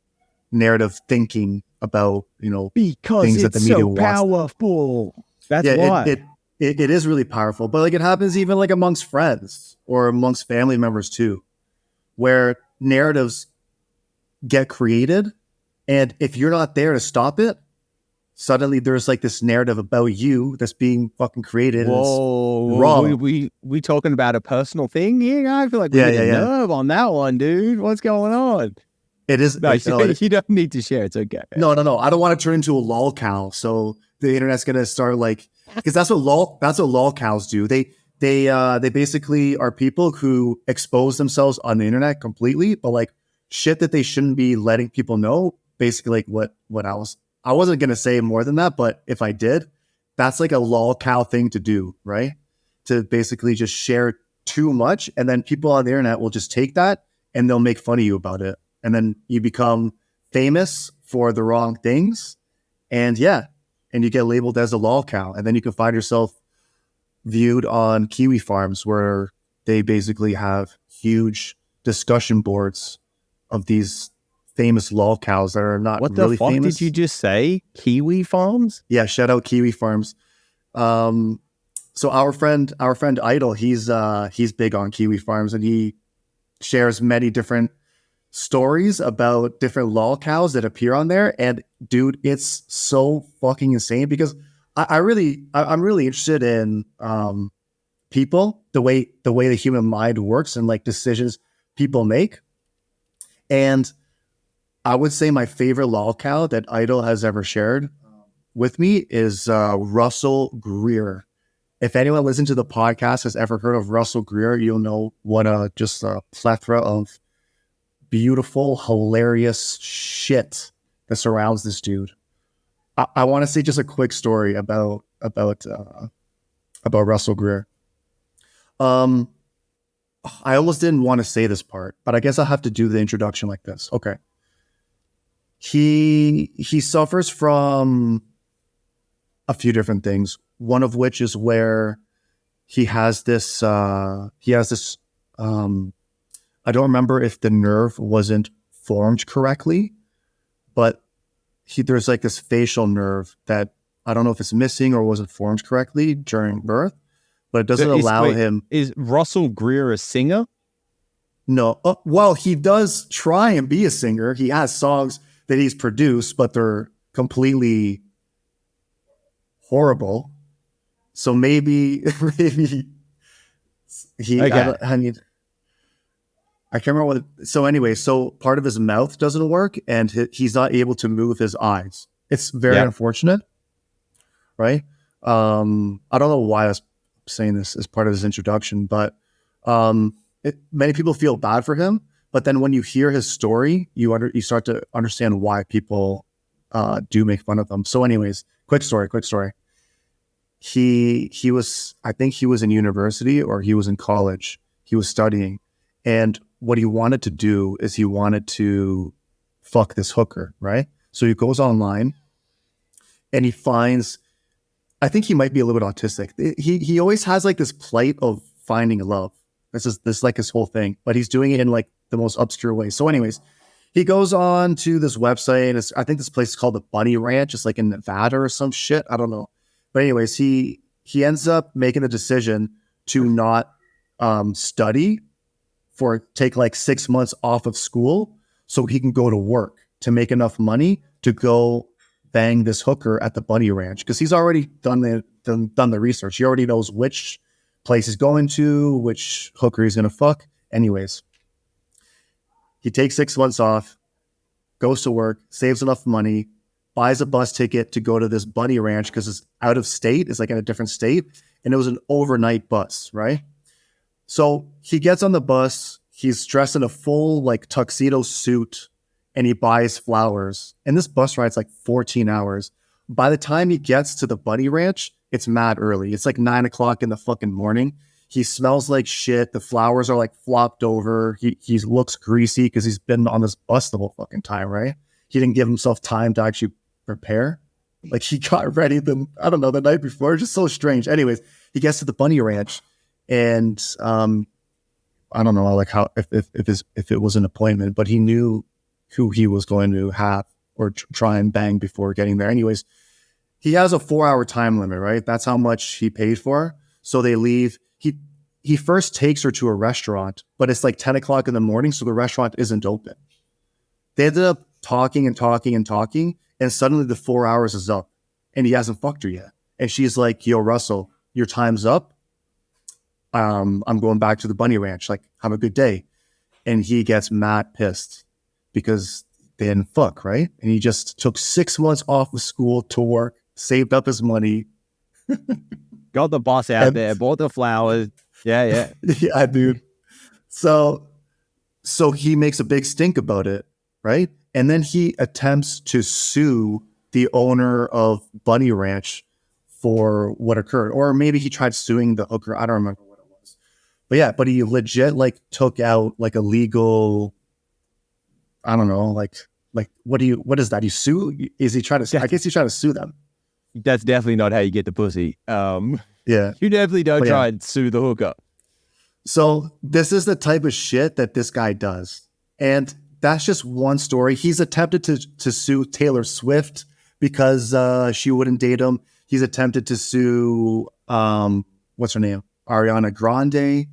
S2: narrative thinking about,
S1: because
S2: things
S1: it's
S2: that the media
S1: so powerful. That's why.
S2: It is really powerful, but like it happens even like amongst friends or amongst family members too, where narratives get created, and if you're not there to stop it, suddenly there's like this narrative about you that's being fucking created.
S1: Whoa,
S2: wrong.
S1: We talking about a personal thing here? I feel like we hit a nerve on that one, dude. What's going on?
S2: It is.
S1: No, you don't need to share. It's okay.
S2: No. I don't want to turn into a lol cow. So the internet's gonna start like, because that's what lol cows do. They basically are people who expose themselves on the internet completely, but like shit that they shouldn't be letting people know. Basically, like what I wasn't gonna say more than that, but if I did, that's like a lol cow thing to do, right? To basically just share too much, and then people on the internet will just take that and they'll make fun of you about it, and then you become famous for the wrong things, and you get labeled as a lol cow, and then you can find yourself viewed on kiwi farms where they basically have huge discussion boards of these famous lol cows that are not really famous. What the fuck
S1: did you just say? Kiwi farms?
S2: Yeah, shout out kiwi farms. So our friend Idol, he's big on kiwi farms, and he shares many different stories about different lol cows that appear on there. And dude, it's so fucking insane because I'm really interested in people, the way the human mind works and like decisions people make. And I would say my favorite lol cow that Idol has ever shared with me is Russell Greer. If anyone listening to the podcast has ever heard of Russell Greer, you'll know what just a plethora of beautiful, hilarious shit that surrounds this dude. I want to say just a quick story about Russell Greer. I almost didn't want to say this part, but I guess I'll have to do the introduction like this. Okay. He suffers from a few different things. One of which is where he has this. I don't remember if the nerve wasn't formed correctly, but there's like this facial nerve that I don't know if it's missing or wasn't formed correctly during birth, but it doesn't allow him.
S1: Is Russell Greer a singer?
S2: No. Well, he does try and be a singer. He has songs that he's produced, but they're completely horrible. So maybe he. Okay. I can't remember what. So anyway, so part of his mouth doesn't work, and he's not able to move his eyes. It's very unfortunate, right? I don't know why I was saying this as part of his introduction, but many people feel bad for him. But then when you hear his story, you start to understand why people do make fun of them. So anyways, quick story. He was, I think he was in university or he was in college. He was studying, and what he wanted to do is he wanted to fuck this hooker, right? So he goes online and he finds, I think he might be a little bit autistic. He always has like this plight of finding love. This is like his whole thing, but he's doing it in like the most obscure way. So anyways, he goes on to this website. I think this place is called the Bunny Ranch. It's like in Nevada or some shit. I don't know. But anyways, he ends up making the decision to not study take like 6 months off of school so he can go to work to make enough money to go bang this hooker at the Bunny Ranch, because he's already done the done the research. He already knows which place he's going to, which hooker he's going to fuck. Anyways, he takes 6 months off, goes to work, saves enough money, buys a bus ticket to go to this bunny ranch because it's out of state. It's like in a different state. And it was an overnight bus, right? So he gets on the bus. He's dressed in a full like tuxedo suit and he buys flowers. And this bus ride's like 14 hours. By the time he gets to the bunny ranch, it's mad early. It's like 9 o'clock in the fucking morning. He smells like shit. The flowers are like flopped over. He looks greasy because he's been on this bus the whole fucking time, right? He didn't give himself time to actually prepare. Like he got ready the night before. Just so strange. Anyways, he gets to the bunny ranch and I don't know like how if it was an appointment, but he knew who he was going to have or try and bang before getting there. Anyways, he has a 4-hour time limit, right? That's how much he paid for. So they leave. He first takes her to a restaurant, but it's like 10 o'clock in the morning, so the restaurant isn't open. They ended up talking and talking and talking, and suddenly the 4 hours is up, and he hasn't fucked her yet. And she's like, yo, Russell, your time's up. I'm going back to the bunny ranch. Like, have a good day. And he gets mad pissed because they didn't fuck, right? And he just took 6 months off of school to work, saved up his money.
S1: Got the boss out there, bought the flowers. Yeah.
S2: Yeah, dude. So he makes a big stink about it, right? And then he attempts to sue the owner of Bunny Ranch for what occurred. Or maybe he tried suing the hooker. I don't remember what it was. But he legit like took out like a legal, I don't know, like what is that? You sue? Is he trying to I guess he's trying to sue them.
S1: That's definitely not how you get the pussy.
S2: Yeah.
S1: You definitely don't try and sue the hooker.
S2: So this is the type of shit that this guy does. And that's just one story. He's attempted to sue Taylor Swift because she wouldn't date him. He's attempted to sue, what's her name? Ariana Grande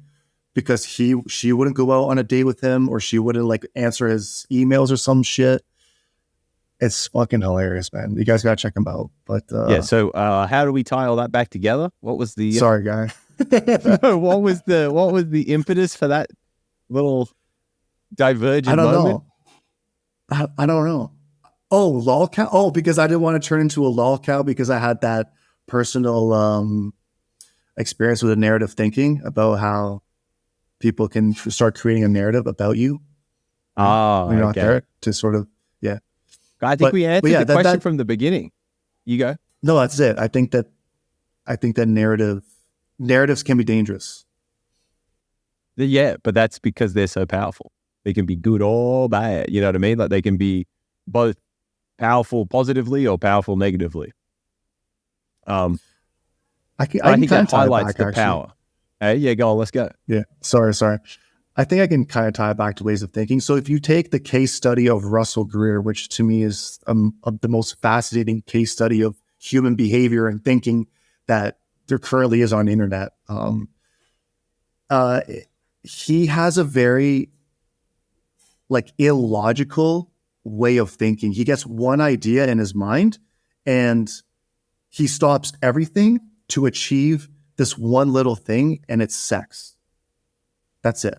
S2: because she wouldn't go out on a date with him or she wouldn't like answer his emails or some shit. It's fucking hilarious, man. You guys gotta check him out. But
S1: so how do we tie all that back together? What was the
S2: sorry, guy?
S1: what was the impetus for that little divergent moment?
S2: I don't know. Oh, lol cow. Oh, because I didn't want to turn into a lol cow because I had that personal experience with a narrative thinking about how people can start creating a narrative about you.
S1: Oh,
S2: you're not there to sort of
S1: I think we answered the question from the beginning. You go.
S2: No, that's it. I think that narratives can be dangerous.
S1: Yeah, but that's because they're so powerful. They can be good or bad. You know what I mean? Like they can be both powerful positively or powerful negatively. I think that highlights the power. Hey, yeah, go on. Let's go.
S2: Yeah. Sorry. I think I can kind of tie it back to ways of thinking. So if you take the case study of Russell Greer, which to me is the most fascinating case study of human behavior and thinking that there currently is on the internet, he has a very like illogical way of thinking. He gets one idea in his mind and he stops everything to achieve this one little thing, and it's sex. That's it.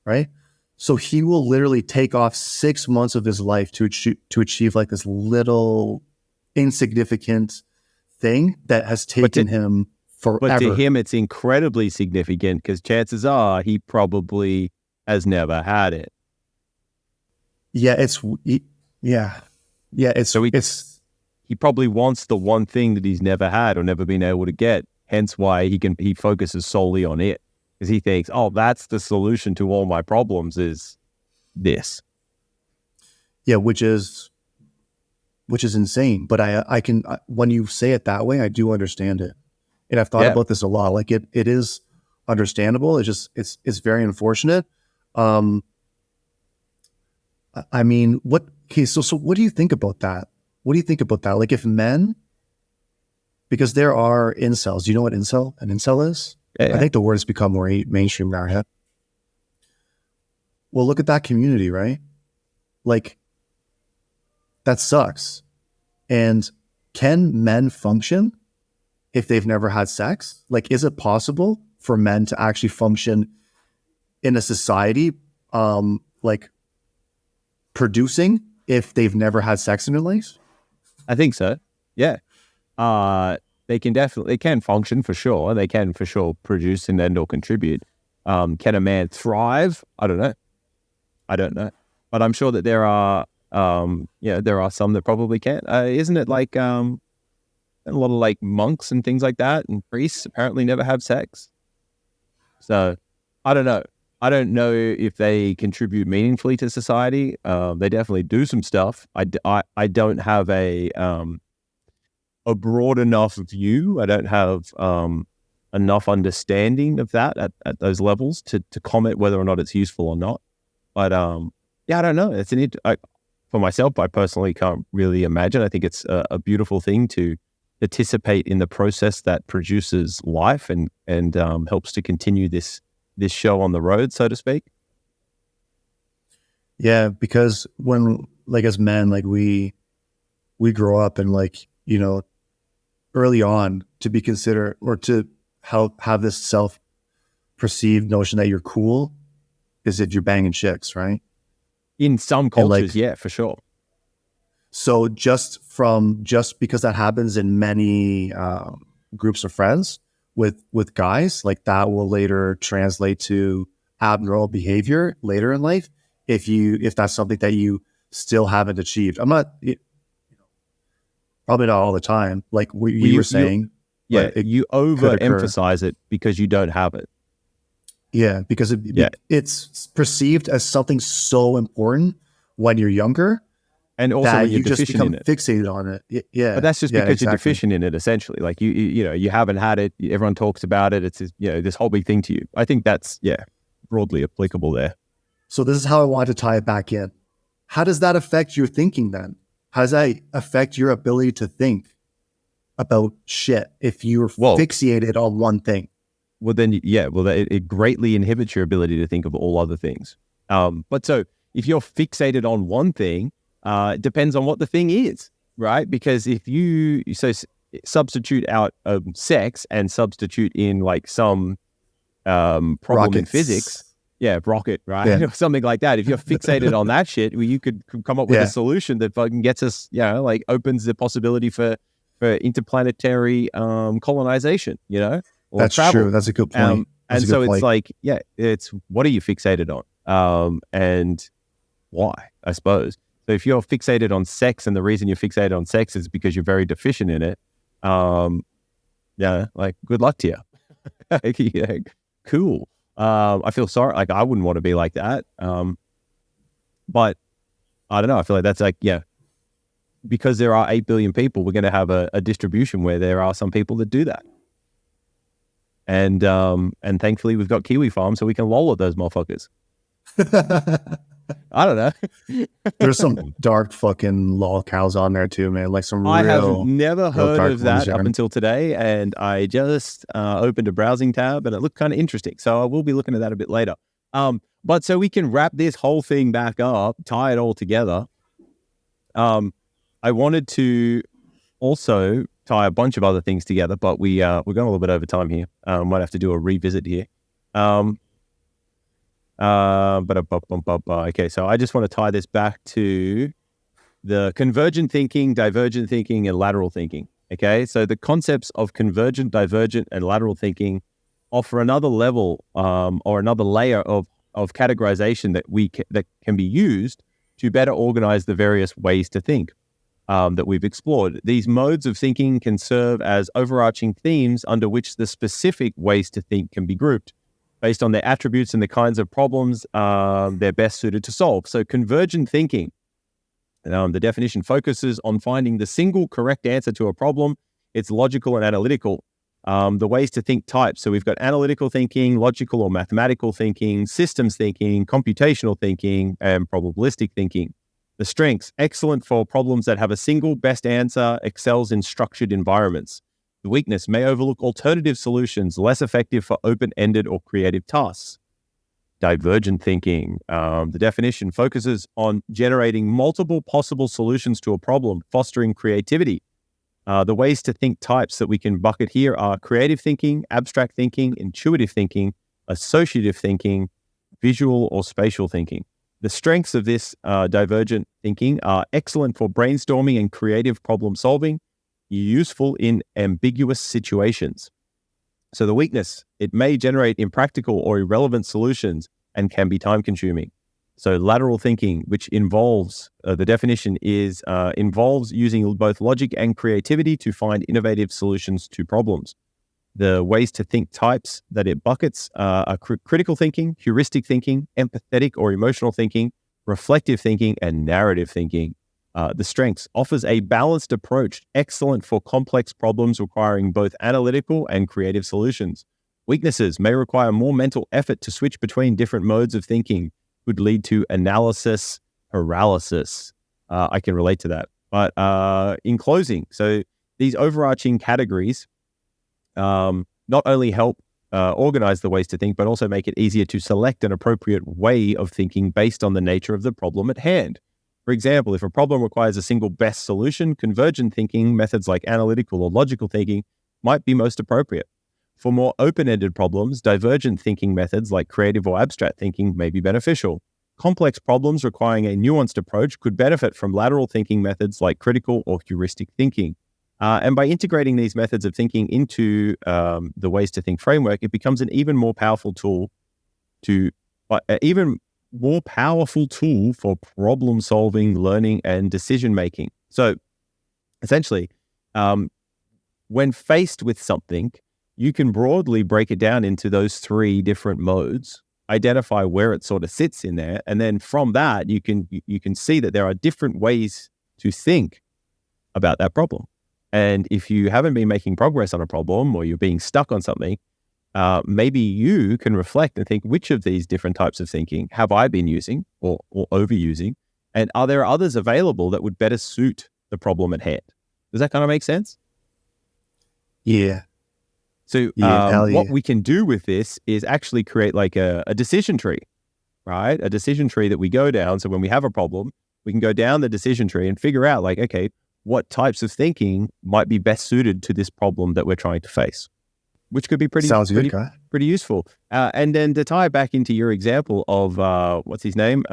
S2: Right? So he will literally take off 6 months of his life to achieve like this little insignificant thing that has taken him forever.
S1: But to him, it's incredibly significant because chances are he probably has never had it.
S2: Yeah,
S1: he probably wants the one thing that he's never had or never been able to get. Hence why he focuses solely on it. Because he thinks, oh, that's the solution to all my problems is this.
S2: Yeah, which is insane. But I can when you say it that way, I do understand it, and I've thought about this a lot. Like it is understandable. It's very unfortunate. I mean, so what do you think about that? What do you think about that? Like if men, because there are incels. Do you know what an incel is? Yeah. I think the word has become more mainstream in our head. Well, look at that community, right? Like, that sucks. And can men function if they've never had sex? Like, is it possible for men to actually function in a society, like producing if they've never had sex in their life?
S1: I think so. Yeah. They can function for sure. They can for sure produce and or contribute. Can a man thrive? I don't know. But I'm sure that there are some that probably can. Isn't it like a lot of like monks and things like that and priests apparently never have sex? So I don't know. I don't know if they contribute meaningfully to society. They definitely do some stuff. I don't have a broad enough view. I don't have enough understanding of that at those levels to comment whether or not it's useful or not. But I don't know. For myself, I personally can't really imagine. I think it's a beautiful thing to participate in the process that produces life and helps to continue this show on the road, so to speak.
S2: Yeah, because when, like, as men, like we grow up and, like, you know, early on to be considered or to have this self-perceived notion that you're cool is if you're banging chicks, right?
S1: In some cultures, yeah, for sure.
S2: So just because that happens in many groups of friends with guys, like, that will later translate to abnormal behavior later in life if that's something that you still haven't achieved. I'm not, probably not all the time, like what you were saying.
S1: You overemphasize it because you don't have it.
S2: Yeah, because it's perceived as something so important when you're younger,
S1: and also
S2: that
S1: when you're
S2: you just
S1: deficient
S2: become
S1: in it.
S2: fixated on it. Yeah,
S1: but that's just because you're deficient in it. Essentially, like you haven't had it. Everyone talks about it. It's this whole big thing to you. I think that's broadly applicable there.
S2: So this is how I want to tie it back in. How does that affect your thinking then? How does that affect your ability to think about shit if you're fixated on one thing?
S1: Well, then, it greatly inhibits your ability to think of all other things. But so if you're fixated on one thing, it depends on what the thing is, right? Because if you substitute out sex and substitute in like some problem
S2: Rockets.
S1: in physics, rocket, right? Or something like that. If you're fixated on that shit, you could come up with a solution that fucking gets us, like opens the possibility for interplanetary colonization, or
S2: That's
S1: travel.
S2: true. That's a good point.
S1: And so it's like, it's what are you fixated on? And why, I suppose. So if you're fixated on sex and the reason you're fixated on sex is because you're very deficient in it, like, good luck to you. Cool. I feel sorry. Like, I wouldn't want to be like that. But I don't know. I feel like that's like, because there are 8 billion people, we're going to have a distribution where there are some people that do that. And thankfully we've got Kiwi Farm so we can lol at those motherfuckers. I don't know.
S2: There's some dark fucking lol cows on there too, man. Like some
S1: I have never heard of that up
S2: until
S1: until today, and I just opened a browsing tab and it looked kind of interesting. So I will be looking at that a bit later. But so we can wrap this whole thing back up, tie it all together. I wanted to also tie a bunch of other things together, but we're going a little bit over time here. Might have to do a revisit here. Okay, so I just want to tie this back to the convergent thinking, divergent thinking, and lateral thinking. Okay, so the concepts of convergent, divergent, and lateral thinking offer another level or another layer of categorization that can be used to better organize the various ways to think that we've explored. These modes of thinking can serve as overarching themes under which the specific ways to think can be grouped based on their attributes and the kinds of problems they're best suited to solve. So convergent thinking, the definition focuses on finding the single correct answer to a problem. It's logical and analytical. The ways to think types. So we've got analytical thinking, logical or mathematical thinking, systems thinking, computational thinking, and probabilistic thinking. The strengths, excellent for problems that have a single best answer, excels in structured environments. The weakness may overlook alternative solutions, less effective for open-ended or creative tasks. Divergent thinking. The definition focuses on generating multiple possible solutions to a problem, fostering creativity. The ways to think types that we can bucket here are creative thinking, abstract thinking, intuitive thinking, associative thinking, visual or spatial thinking. The strengths of this divergent thinking are excellent for brainstorming and creative problem solving, useful in ambiguous situations. So the weakness, it may generate impractical or irrelevant solutions and can be time consuming. So lateral thinking, which involves, the definition is, involves using both logic and creativity to find innovative solutions to problems. The ways to think types that it buckets are critical thinking, heuristic thinking, empathetic or emotional thinking, reflective thinking, and narrative thinking. The strengths offers a balanced approach, excellent for complex problems requiring both analytical and creative solutions. Weaknesses may require more mental effort to switch between different modes of thinking, could lead to analysis paralysis. I can relate to that. But in closing, so these overarching categories not only help organize the ways to think, but also make it easier to select an appropriate way of thinking based on the nature of the problem at hand. For example, if a problem requires a single best solution, convergent thinking methods like analytical or logical thinking might be most appropriate. For more open-ended problems, divergent thinking methods like creative or abstract thinking may be beneficial. Complex problems requiring a nuanced approach could benefit from lateral thinking methods like critical or heuristic thinking. And by integrating these methods of thinking into the ways to think framework, it becomes an even more powerful tool for problem solving, learning, and decision making. So essentially, when faced with something, you can broadly break it down into those three different modes, identify where it sort of sits in there, and then from that, you can see that there are different ways to think about that problem. And if you haven't been making progress on a problem or you're being stuck on something, maybe you can reflect and think, which of these different types of thinking have I been using or overusing? And are there others available that would better suit the problem at hand? Does that kind of make sense?
S2: Yeah.
S1: So what we can do with this is actually create like a decision tree, right? A decision tree that we go down. So when we have a problem, we can go down the decision tree and figure out like, okay, what types of thinking might be best suited to this problem that we're trying to face, which could be pretty useful. And then to tie it back into your example of, what's his name?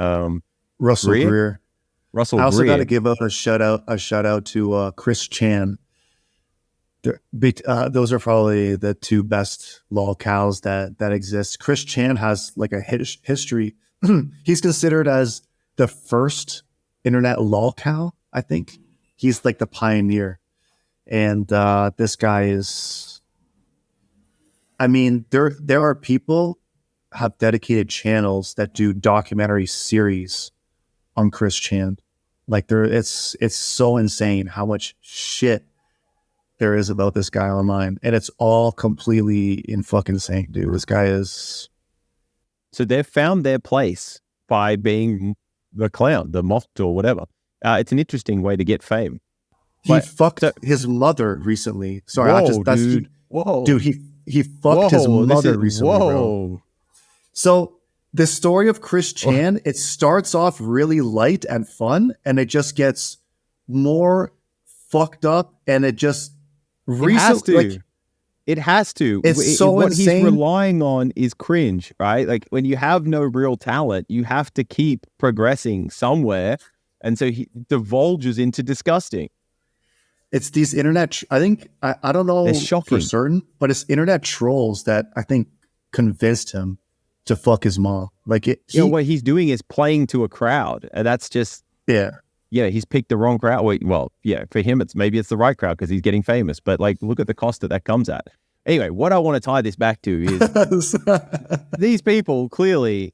S2: Russell Greer.
S1: Russell
S2: I also
S1: Greer.
S2: got to give out a shout out to Chris Chan. Those are probably the two best lolcows that exist. Chris Chan has like a history. He's considered as the first internet lolcow, I think. He's like the pioneer. And this guy is, I mean, there are people have dedicated channels that do documentary series on Chris Chan. Like it's so insane how much shit there is about this guy online, and it's all completely in fucking insane, dude. This guy is.
S1: So they've found their place by being the clown, the moth or whatever. It's an interesting way to get fame.
S2: He fucked his mother recently. Sorry,
S1: dude.
S2: He fucked his mother recently, bro. So the story of Chris Chan, it starts off really light and fun, and it just gets more fucked up, and it just
S1: it has to.
S2: It's so
S1: what
S2: insane.
S1: He's relying on is cringe, right? Like when you have no real talent, you have to keep progressing somewhere, and so he divulges into disgusting.
S2: It's these internet. I think I don't know for certain, but it's internet trolls that I think convinced him to fuck his mom. Like
S1: what he's doing is playing to a crowd, and that's just he's picked the wrong crowd. Well, for him, maybe it's the right crowd because he's getting famous. But like, look at the cost that comes at. Anyway, what I want to tie this back to is these people clearly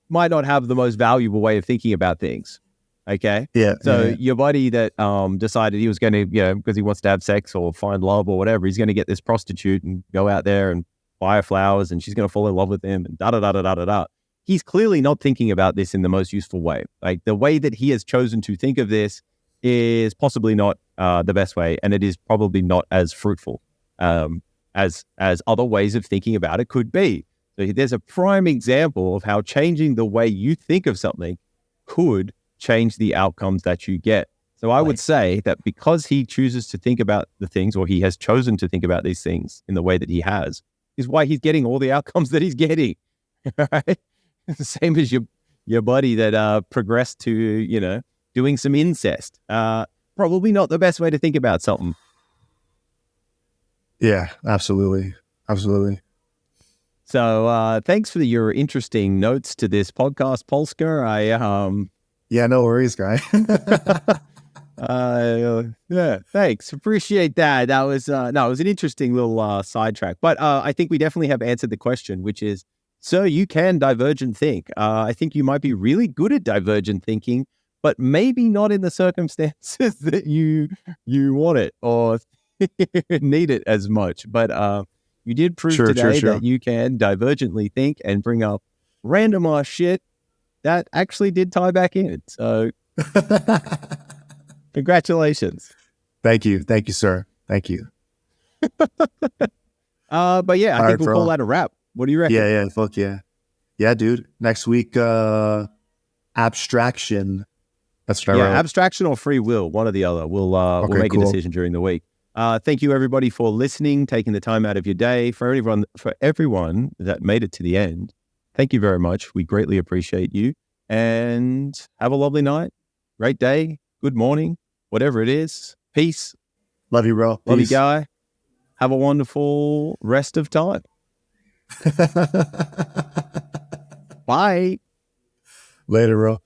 S1: might not have the most valuable way of thinking about things. Okay.
S2: Yeah.
S1: So your buddy that decided he was going to, because he wants to have sex or find love or whatever, he's going to get this prostitute and go out there and buy her flowers, and she's going to fall in love with him and da da da da da da da. He's clearly not thinking about this in the most useful way. Like the way that he has chosen to think of this is possibly not the best way, and it is probably not as fruitful as other ways of thinking about it could be. So there's a prime example of how changing the way you think of something could change the outcomes that you get. So I would say that because he chooses to think about the things, or he has chosen to think about these things in the way that he has, is why he's getting all the outcomes that he's getting. Right? The same as your buddy that progressed to, doing some incest. Probably not the best way to think about something.
S2: Yeah, absolutely. Absolutely.
S1: So thanks for your interesting notes to this podcast, Polska.
S2: Yeah, no worries, guy.
S1: Yeah, thanks. Appreciate that. That was it was an interesting little sidetrack. But I think we definitely have answered the question, which is, so you can divergent think. I think you might be really good at divergent thinking, but maybe not in the circumstances that you want it or need it as much. But you did prove today that you can divergently think and bring up randomized shit that actually did tie back in. So congratulations.
S2: Thank you, sir. Thank you.
S1: But yeah, I think we'll call that a wrap. What do you reckon?
S2: Yeah, fuck yeah. Yeah, dude. Next week, abstraction. That's what I wrote.
S1: Abstraction or free will, one or the other. We'll make a decision during the week. Thank you everybody for listening, taking the time out of your day. For everyone that made it to the end, thank you very much. We greatly appreciate you. And have a lovely night, great day, good morning, whatever it is. Peace.
S2: Love you, bro.
S1: Love you, guy. Have a wonderful rest of time. Bye.
S2: Later, bro.